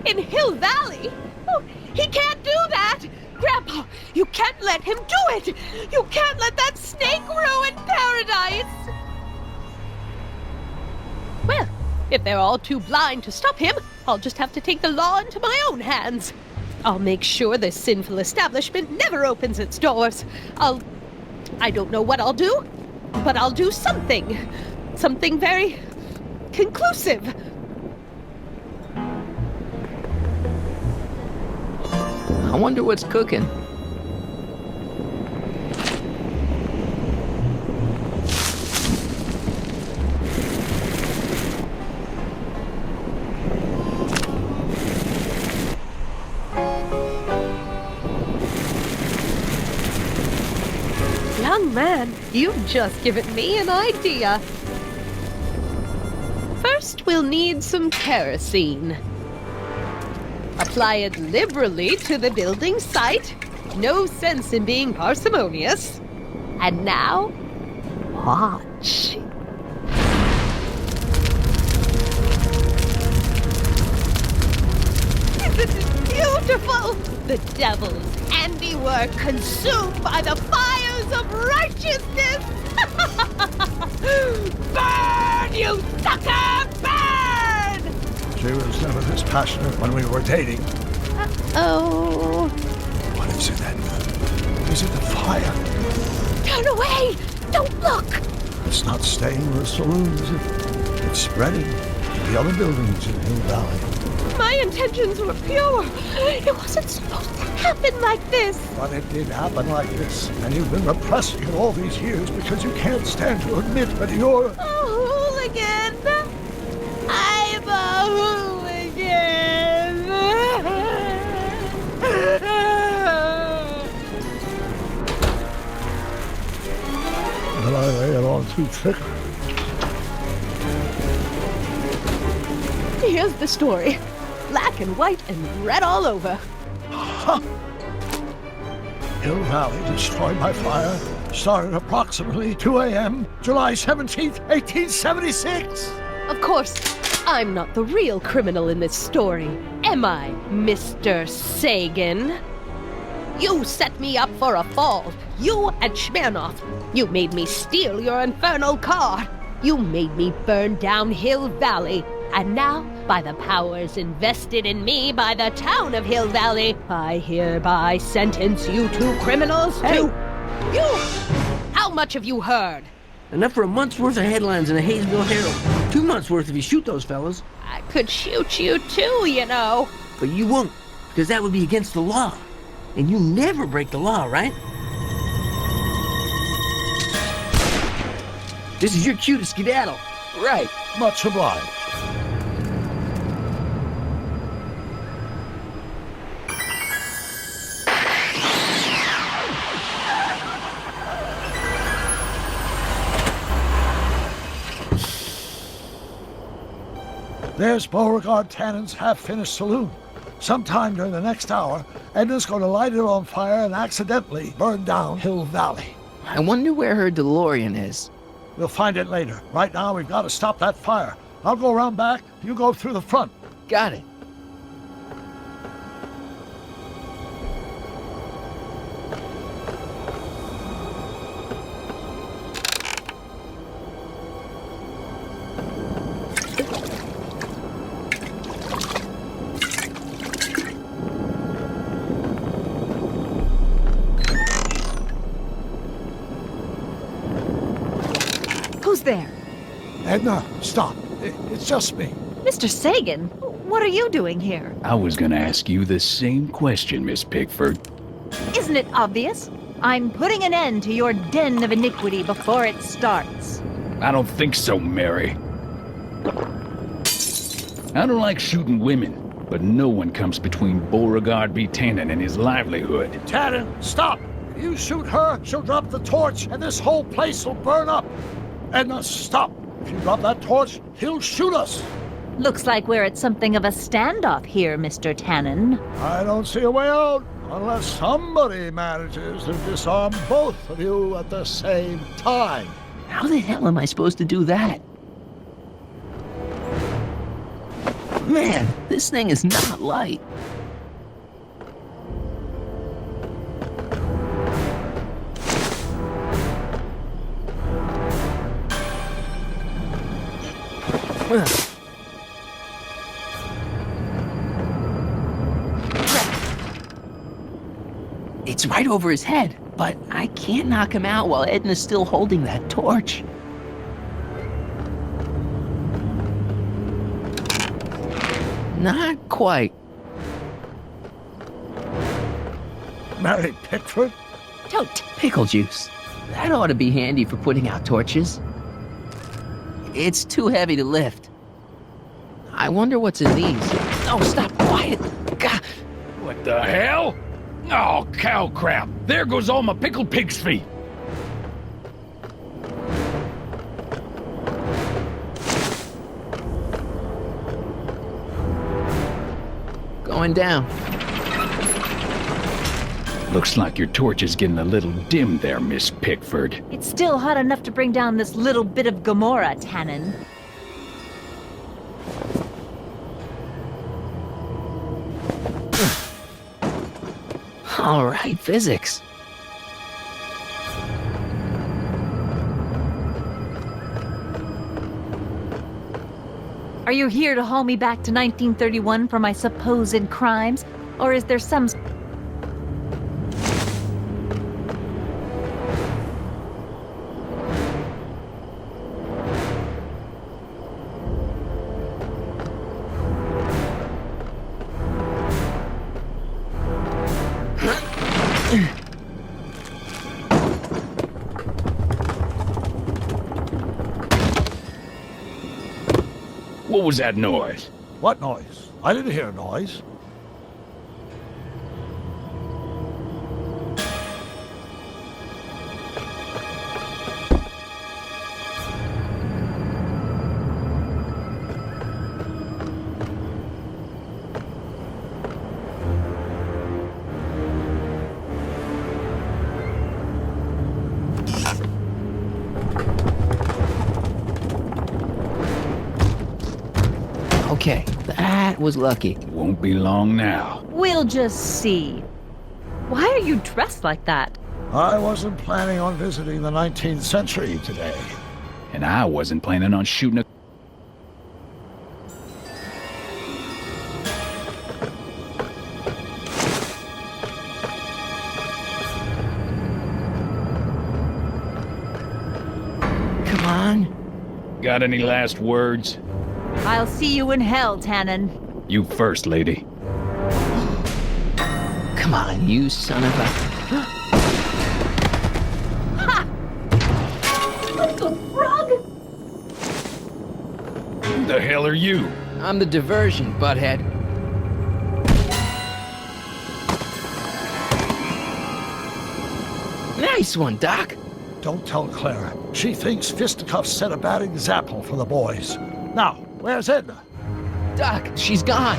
K: In Hill Valley? Oh, he can't do that! Grandpa, you can't let him do it! You can't let that snake ruin paradise! Well, if they're all too blind to stop him, I'll just have to take the law into my own hands. I'll make sure this sinful establishment never opens its doors. I don't know what I'll do, but I'll do something. Something very conclusive.
A: I wonder what's cooking.
K: Young man, you've just given me an idea. First, we'll need some kerosene. Apply it liberally to the building site. No sense in being parsimonious. And now, watch. This is beautiful! The devil's handiwork consumed by the fires of righteousness! Burn, you sucker! Burn!
C: She was never this passionate when we were dating.
F: Oh.
C: What is it, Edna? Is it the fire?
K: Turn away! Don't look!
C: It's not staying in the saloon, is it? It's spreading to the other buildings in Hill Valley.
K: My intentions were pure. It wasn't supposed to happen like this.
C: But it did happen like this, and you've been repressing it all these years because you can't stand to admit that you're...
K: A hooligan! I'm a hooligan!
C: But I lay it on too thick.
K: Here's the story. Black and white and red all over.
C: Huh. Hill Valley destroyed by fire started approximately 2 a.m., July 17th, 1876.
K: Of course, I'm not the real criminal in this story, am I, Mr. Sagan? You set me up for a fall. You and Smirnoff. You made me steal your infernal car. You made me burn down Hill Valley. And now, by the powers invested in me by the town of Hill Valley, I hereby sentence you two criminals to... You! How much have you heard?
J: Enough for a month's worth of headlines in the Hayesville Herald. 2 months worth if you shoot those fellas.
K: I could shoot you too, you know.
J: But you won't, because that would be against the law. And you never break the law, right? This is your cue to skedaddle.
A: Right.
C: Much obliged. There's Beauregard Tannen's half-finished saloon. Sometime during the next hour, Edna's going to light it on fire and accidentally burn down Hill Valley.
A: I wonder where her DeLorean is.
C: We'll find it later. Right now, we've got to stop that fire. I'll go around back, you go through the front.
A: Got it.
F: Who's there?
C: Edna, stop. It's just me.
F: Mr. Sagan, what are you doing here?
G: I was gonna ask you the same question, Miss Pickford.
F: Isn't it obvious? I'm putting an end to your den of iniquity before it starts.
G: I don't think so, Mary. I don't like shooting women, but no one comes between Beauregard B. Tannen and his livelihood.
C: Tannen, stop! If you shoot her, she'll drop the torch, and this whole place will burn up. Edna, stop! If you drop that torch, he'll shoot us!
F: Looks like we're at something of a standoff here, Mr. Tannen.
C: I don't see a way out, unless somebody manages to disarm both of you at the same time.
A: How the hell am I supposed to do that? Man, this thing is not light. It's right over his head, but I can't knock him out while Edna's still holding that torch. Not quite.
C: Mary Pickford?
A: Don't pickle juice. That ought to be handy for putting out torches. It's too heavy to lift. I wonder what's in these. Oh, stop, quiet. God.
I: What the hell? Oh, cow crap. There goes all my pickled pig's feet.
A: Going down.
G: Looks like your torch is getting a little dim there, Miss Pickford.
F: It's still hot enough to bring down this little bit of Gomorrah, Tannen.
A: All right, physics.
F: Are you here to haul me back to 1931 for my supposed crimes? Or is there some...
I: What was that noise?
C: What noise? I didn't hear a noise.
A: Okay, that was lucky.
I: Won't be long now.
F: We'll just see. Why are you dressed like that?
C: I wasn't planning on visiting the 19th century today.
I: And I wasn't planning on shooting a...
A: Come on.
I: Got any last words?
F: I'll see you in hell, Tannen.
I: You first, lady.
A: Come on, you son of a...
K: Little frog!
I: Who the hell are you?
A: I'm the diversion, butthead. Nice one, Doc.
C: Don't tell Clara. She thinks fisticuffs set a bad example for the boys. Now, where's Edna?
A: Doc, she's gone.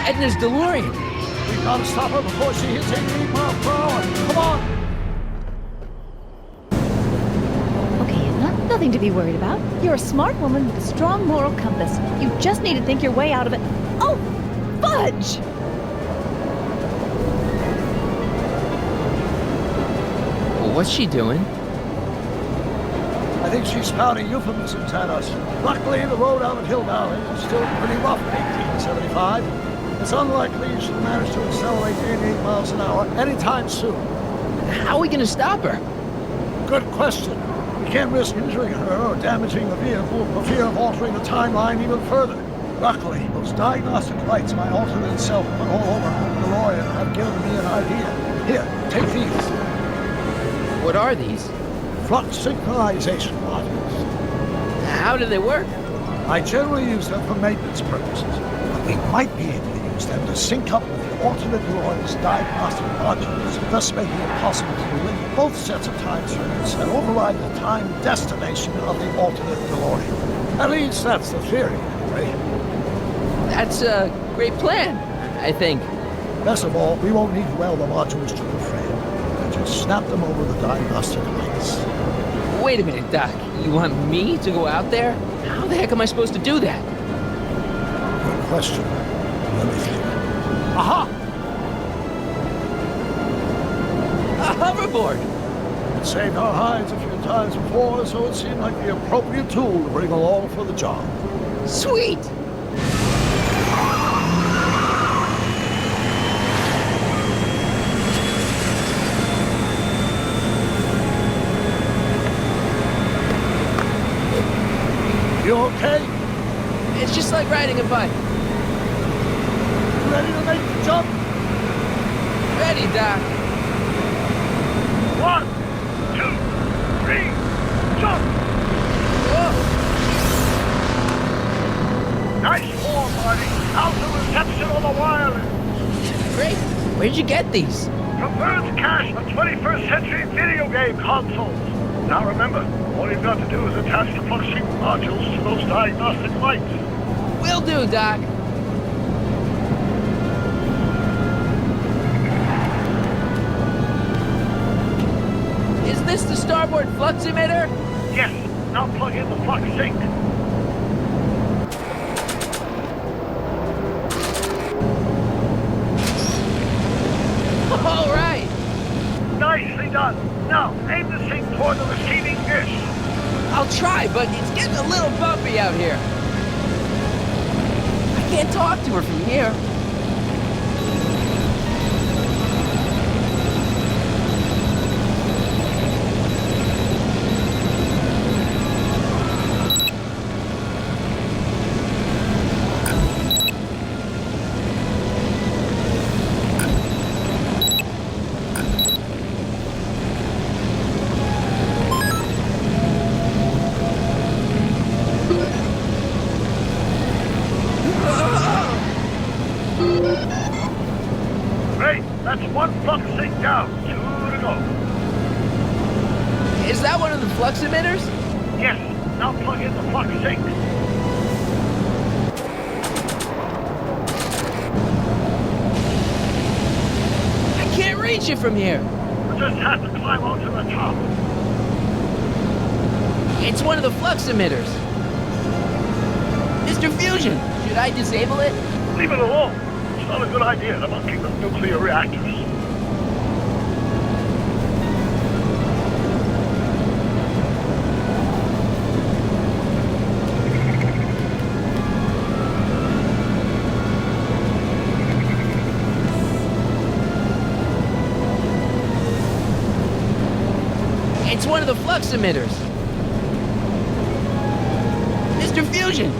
A: Edna's DeLorean.
C: We gotta stop her before she hits 88 miles per hour. Come on!
F: Okay, Edna, nothing to be worried about. You're a smart woman with a strong moral compass. You just need to think your way out of it. Oh, fudge!
A: What's she doing?
C: I think she's spouting euphemisms at us. Luckily, the road out of Hill Valley is still pretty rough in 1875. It's unlikely she'll manage to accelerate to 88 miles an hour anytime soon.
A: How are we gonna stop her?
C: Good question. We can't risk injuring her or damaging the vehicle for fear of altering the timeline even further. Luckily, those diagnostic lights my alternate self put all over the DeLorean have given me an idea. Here, take these.
A: What are these?
C: Flux synchronization modules.
A: How do they work?
C: I generally use them for maintenance purposes, but we might be able to use them to sync up with the alternate DeLorean's diagnostic modules, thus making it possible to link both sets of time circuits and override the time destination of the alternate DeLorean. At least that's the theory, anyway.
A: That's a great plan, I think.
C: Best of all, we won't need to weld the modules to the frame. We'll just snap them over the diagnostic lights.
A: Wait a minute, Doc. You want me to go out there? How the heck am I supposed to do that?
C: Good question. Let me think. Aha!
A: A hoverboard!
C: It saved our hides a few times before, so it seemed like the appropriate tool to bring along for the job.
A: Sweet!
C: You okay?
A: It's just like riding a bike.
C: Ready to make the jump?
A: Ready, Doc.
C: 1, 2, 3, jump!
A: Whoa!
C: Nice form, buddy. How's the reception on the wireless?
A: Great. Where'd you get these?
C: From Bird's Cache, the 21st century video game consoles. Now remember, all you've got to do is attach the flux sync modules to those diagnostic lights.
A: Will do, Doc. Is this the starboard flux emitter?
C: Yes, now plug in the flux sync.
A: All right.
C: Nicely done. Now, aim the sync toward the receiving dish.
A: I'll try, but it's getting a little bumpy out here. I can't talk to her from here.
C: Great, that's one flux sync down. 2 to go.
A: Is that one of the flux emitters?
C: Yes, now plug in the flux sync.
A: I can't reach it from here.
C: You just have to climb onto the top.
A: It's one of the flux emitters. Mr. Fusion, should I disable it?
C: Leave it alone. It's not a good idea to monkey with nuclear reactors.
A: It's one of the flux emitters. Mr. Fusion!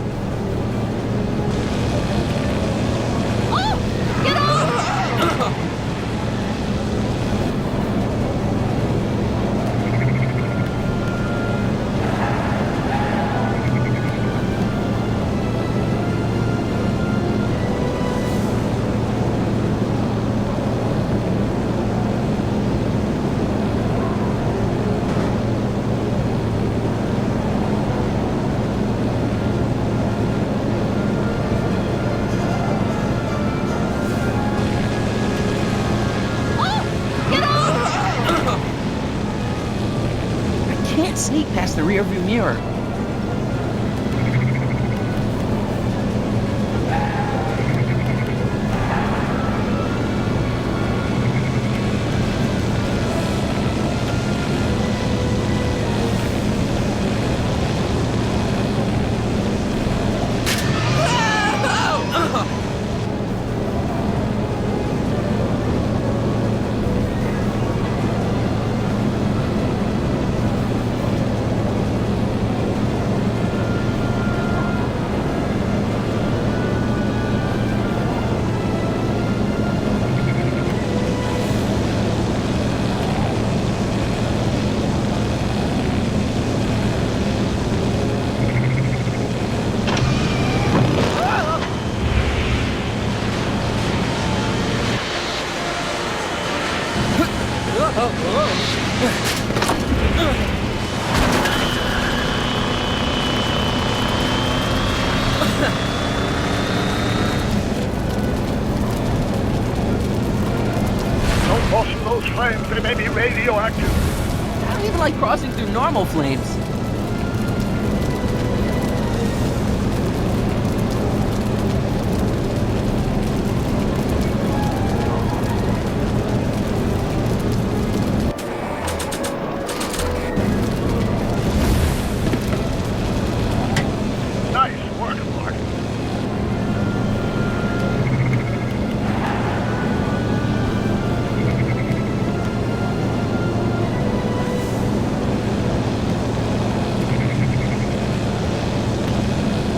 D: Get off!
E: I can't sneak past the rearview mirror.
C: Don't cross through those flames. They may be radioactive.
A: I don't even like crossing through normal flames.
C: Nice work, Mark.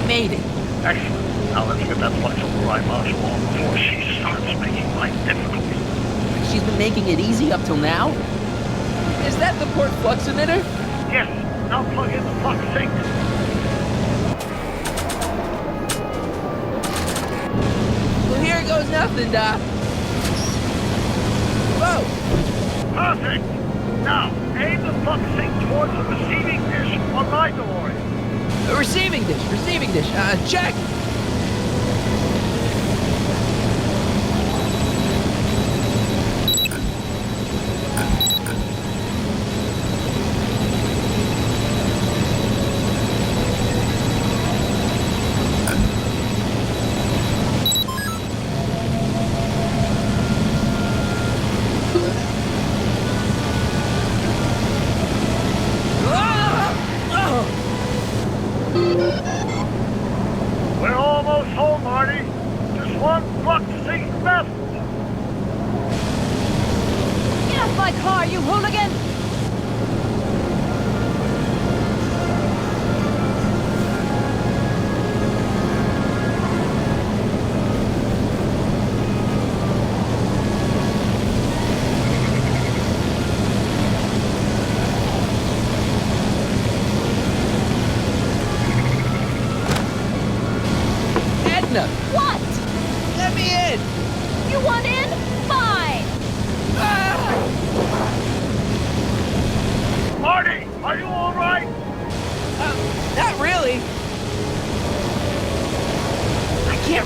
A: Made it.
C: Excellent. Now let's get that flux override module on before she starts making life difficult.
A: She's been making it easy up till now? Is that the port flux emitter?
C: Yes, now plug in the flux sync.
A: Well, here goes nothing, Doc. Whoa!
C: Perfect. Now, aim the flux sync towards the receiving dish on my DeLorean.
A: A receiving dish, check!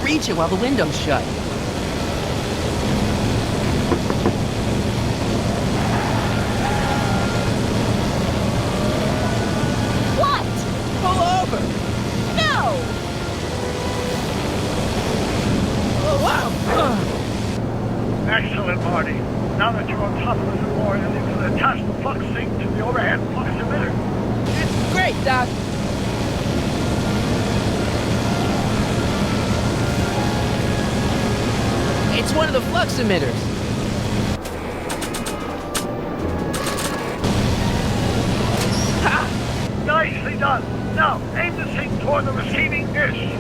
E: reach it while the window's shut.
D: What?
E: Pull over!
D: No!
C: Excellent, Marty. Now that you're on top of the DeLorean, you can attach the flux sink to the overhead flux emitter.
A: Great, Doc. It's one of the flux emitters.
C: Nicely done. Now, aim the sink toward the receiving dish.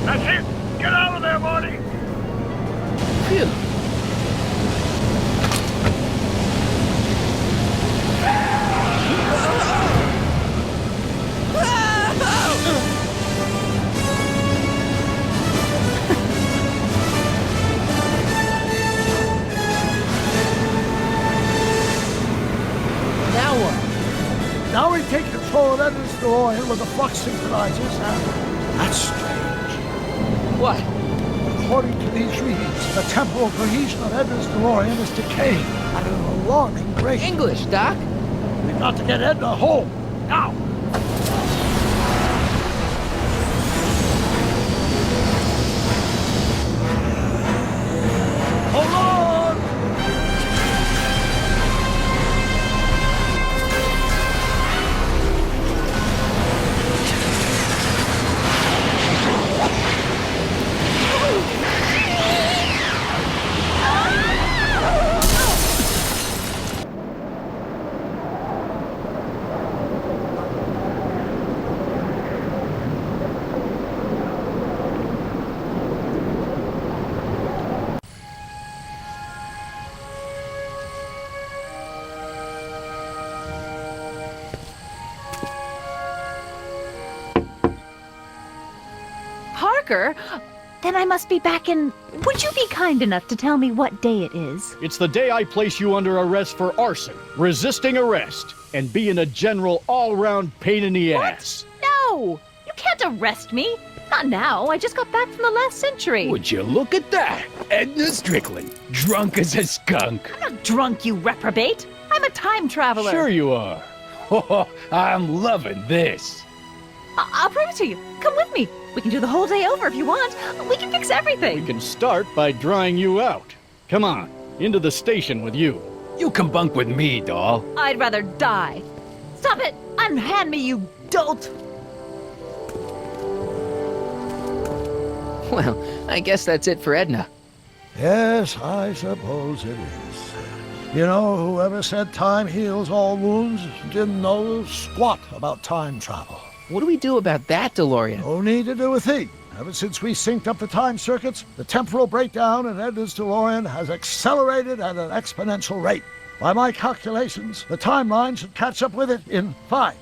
C: That's it. Get out of there, Marty.
A: Phew. Now what?
C: Now we take control of Edna's DeLorean with the flux synchronizers, and that's strange.
A: What?
C: According to these readings, the temporal cohesion of Edna's DeLorean is decaying at an alarming rate.
A: English, Doc.
C: We've got to get Edna home, now! Hold on!
F: Parker? Then I must be back in... Would you be kind enough to tell me what day it is?
G: It's the day I place you under arrest for arson, resisting arrest, and being a general all-round pain in the ass.
F: No! You can't arrest me. Not now. I just got back from the last century.
L: Would you look at that? Edna Strickland, drunk as a skunk.
F: I'm not drunk, you reprobate. I'm a time traveler.
G: Sure you are.
L: Oh, I'm loving this.
F: I'll prove it to you. Come with me. We can do the whole day over if you want. We can fix everything.
G: We can start by drying you out. Come on, into the station with you.
L: You can bunk with me, doll.
F: I'd rather die. Stop it! Unhand me, you dolt!
A: Well, I guess that's it for Edna.
C: Yes, I suppose it is. You know, whoever said time heals all wounds didn't know squat about time travel.
A: What do we do about that, DeLorean?
C: No need to do a thing. Ever since we synced up the time circuits, the temporal breakdown in Edna's DeLorean has accelerated at an exponential rate. By my calculations, the timeline should catch up with it in 5,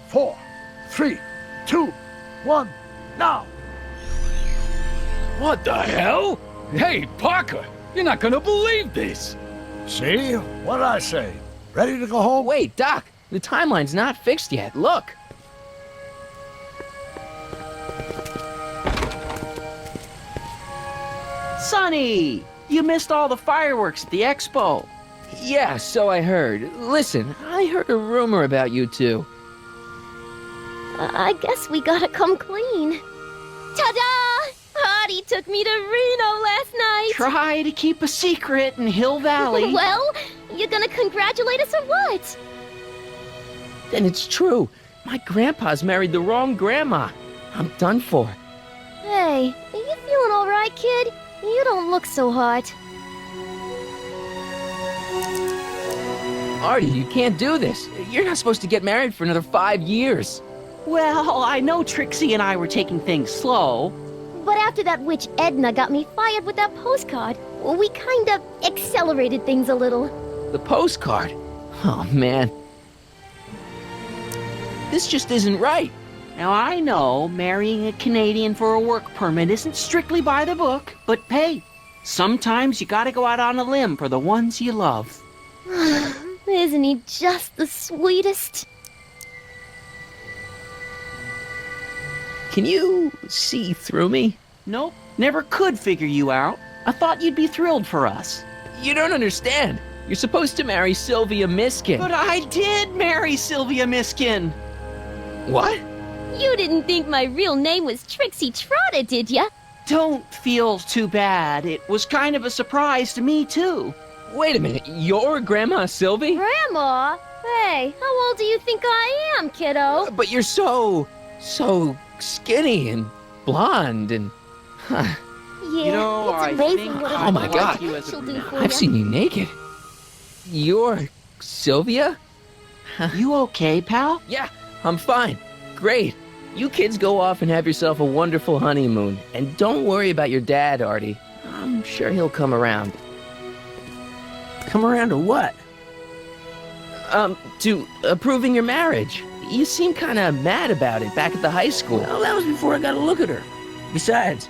C: 4, 3, 2, 1, now!
L: What the hell? Hey, Parker, you're not gonna believe this.
C: See? What did I say? Ready to go home?
A: Wait, Doc, the timeline's not fixed yet. Look.
E: Sonny! You missed all the fireworks at the expo.
A: Yeah, so I heard. Listen, I heard a rumor about you two.
D: I guess we gotta come clean. Ta-da! Hardy took me to Reno last night.
E: Try to keep a secret in Hill Valley.
D: Well, you gonna congratulate us or what?
A: Then it's true. My grandpa's married the wrong grandma. I'm done for.
D: Hey, are you feeling all right, kid? You don't look so hot.
A: Artie, you can't do this. You're not supposed to get married for another 5 years.
E: Well, I know Trixie and I were taking things slow.
D: But after that witch Edna got me fired with that postcard, we kind of accelerated things a little.
A: The postcard? Oh, man. This just isn't right.
E: Now, I know marrying a Canadian for a work permit isn't strictly by the book, but hey, sometimes you gotta go out on a limb for the ones you love.
D: Isn't he just the sweetest?
A: Can you see through me?
E: Nope, never could figure you out. I thought you'd be thrilled for us.
A: You don't understand. You're supposed to marry Sylvia Miskin.
E: But I did marry Sylvia Miskin.
A: What?
D: You didn't think my real name was Trixie Trotta, did ya?
E: Don't feel too bad. It was kind of a surprise to me, too.
A: Wait a minute, you're Grandma Sylvie?
D: Grandma? Hey, how old do you think I am, kiddo?
A: But you're so skinny and blonde and...
D: Yeah,
E: You know,
D: it's
E: I
D: amazing
E: think
D: what
A: I
D: a
A: like
D: blonde
A: you
E: as a
D: she'll do
E: brunette.
D: for
A: I've
D: ya.
A: seen you naked. You're Sylvia?
E: You okay, pal?
A: Yeah, I'm fine. Great. You kids go off and have yourself a wonderful honeymoon. And don't worry about your dad, Artie. I'm sure he'll come around.
J: Come around to what?
A: To approving your marriage. You seem kind of mad about it back at the high school.
J: Well, that was before I got a look at her. Besides,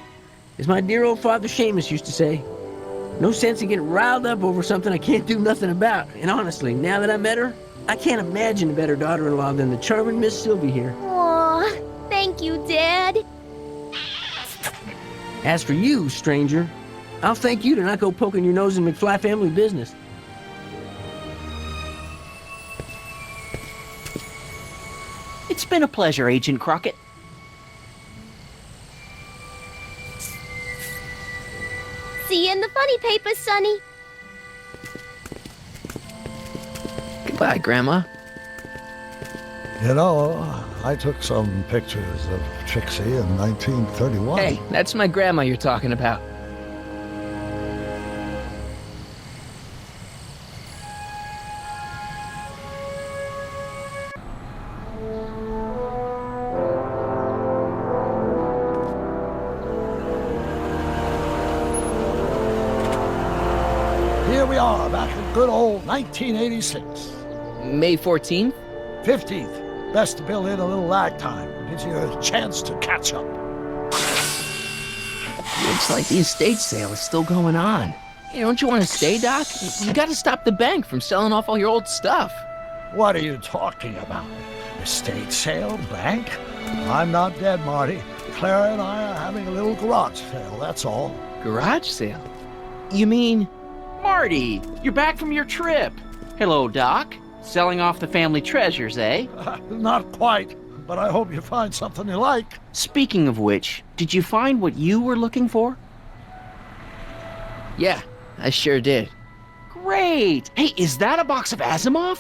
J: as my dear old father Seamus used to say, no sense in getting riled up over something I can't do nothing about. And honestly, now that I met her, I can't imagine a better daughter-in-law than the charming Miss Sylvie here.
D: Aw, thank you, Dad.
J: As for you, stranger, I'll thank you to not go poking your nose in McFly family business.
E: It's been a pleasure, Agent Crockett.
D: See you in the funny paper, Sonny.
A: Goodbye, Grandma.
C: You know, I took some pictures of Trixie in 1931.
A: Hey, that's my grandma you're talking about.
C: Here we are, back in good old 1986.
A: May 14th?
C: 15th. Best to build in a little lag time. Gives you a chance to catch up.
A: Looks like the estate sale is still going on. Hey, don't you want to stay, Doc? You gotta stop the bank from selling off all your old stuff.
C: What are you talking about? Estate sale? Bank? I'm not dead, Marty. Clara and I are having a little garage sale, that's all.
A: Garage sale? You mean...
E: Marty, you're back from your trip. Hello, Doc. Selling off the family treasures, eh?
C: Not quite, but I hope you find something you like.
E: Speaking of which, did you find what you were looking for?
A: Yeah, I sure did.
E: Great! Hey, is that a box of Asimov?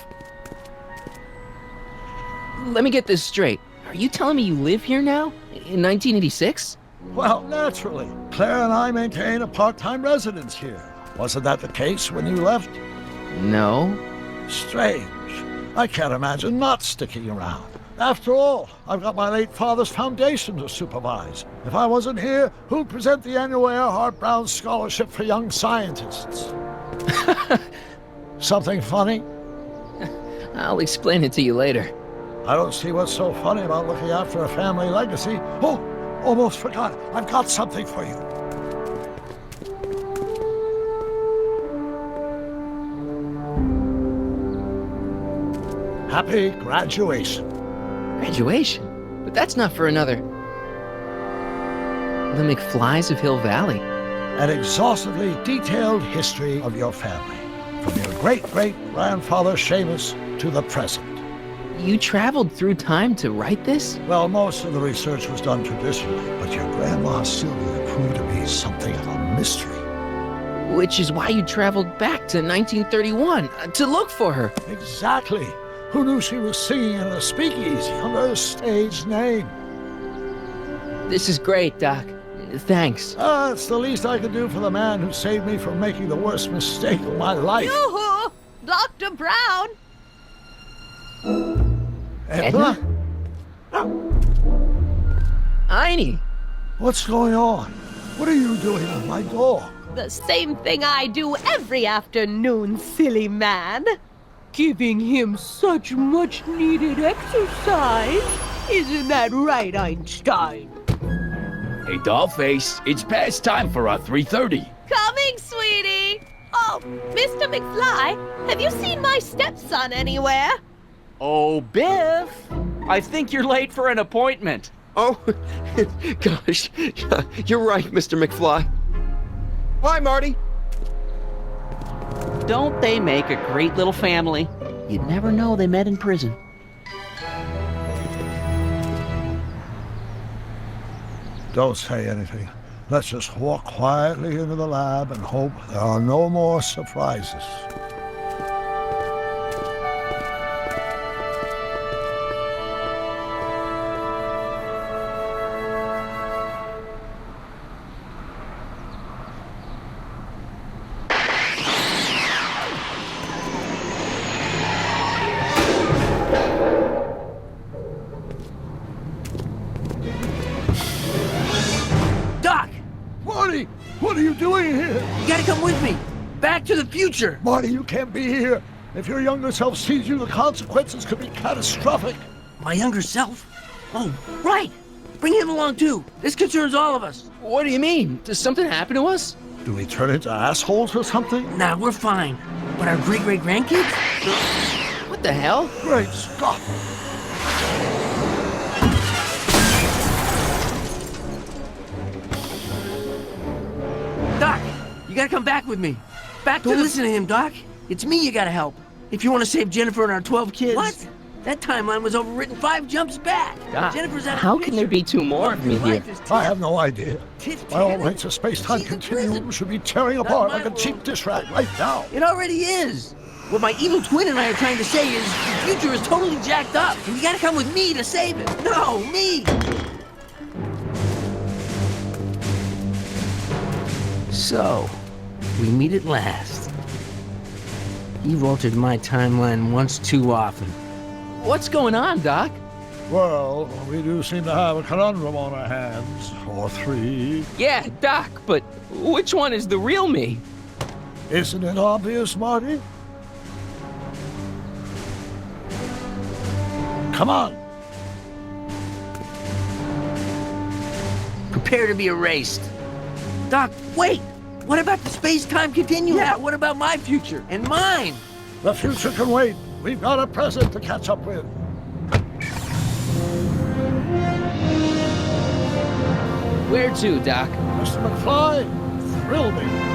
A: Let me get this straight. Are you telling me you live here now? In 1986?
C: Well, naturally. Claire and I maintain a part-time residence here. Wasn't that the case when you left?
A: No.
C: Strange. I can't imagine not sticking around. After all, I've got my late father's foundation to supervise. If I wasn't here, who'd present the annual Earhart Brown Scholarship for Young Scientists? Something funny?
A: I'll explain it to you later.
C: I don't see what's so funny about looking after a family legacy. Oh, almost forgot. I've got something for you. Happy graduation.
A: Graduation? But that's not for another... The McFlys of Hill Valley.
C: An exhaustively detailed history of your family, from your great-great-grandfather Seamus to the present.
A: You traveled through time to write this?
C: Well, most of the research was done traditionally, but your grandma Sylvia proved to be something of a mystery.
A: Which is why you traveled back to 1931, to look for her.
C: Exactly. Who knew she was singing in a speakeasy under a stage name?
A: This is great, Doc. Thanks.
C: It's the least I could do for the man who saved me from making the worst mistake of my life.
M: Yoo-hoo! Dr. Brown!
C: Edna?
A: Einie!
C: What's going on? What are you doing with my dog?
M: The same thing I do every afternoon, silly man. Giving him such much-needed exercise. Isn't that right, Einstein?
L: Hey, Dollface, it's past time for our 3:30.
M: Coming, sweetie! Oh, Mr. McFly, have you seen my stepson anywhere?
E: Oh, Biff! I think you're late for an appointment.
N: Oh, gosh. You're right, Mr. McFly. Hi, Marty.
E: Don't they make a great little family? You'd never know they met in prison.
C: Don't say anything. Let's just walk quietly into the lab and hope there are no more surprises.
J: Doc!
C: Marty, what are you doing here?
J: You gotta come with me! Back to the future!
C: Marty, you can't be here. If your younger self sees you, the consequences could be catastrophic.
J: My younger self? Oh, right! Bring him along too. This concerns all of us.
A: What do you mean? Does something happen to us?
C: Do we turn into assholes or something?
J: Nah, we're fine. But our great-great-grandkids?
A: What the hell?
C: Great Scott!
J: Doc, you gotta come back with me. Don't listen to him, Doc. It's me you gotta help. If you want to save Jennifer and our 12 kids. What? That timeline was overwritten 5 jumps back.
A: Doc,
J: Jennifer's out of
A: how
J: the
A: can there
J: picture.
A: be two more of me here?
C: I have no idea.
J: Tit
C: By all
J: Tannen.
C: rights, a space-time
J: She's in
C: continuum
J: prison.
C: should be tearing
J: Not
C: apart
J: my
C: like a cheap
J: world.
C: dish rag right now.
J: It already is. What my evil twin and I are trying to say is the future is totally jacked up, and you gotta come with me to save it. No, me! So, we meet at last. You've altered my timeline once too often.
A: What's going on, Doc?
C: Well, we do seem to have a conundrum on our hands. Or 3.
A: Yeah, Doc, but which one is the real me?
C: Isn't it obvious, Marty? Come on.
J: Prepare to be erased. Doc, wait! What about the space-time continuum? Yeah, what about my future? And mine?
C: The future can wait. We've got a present to catch up with.
A: Where to, Doc?
C: Mr. McFly, thrill me.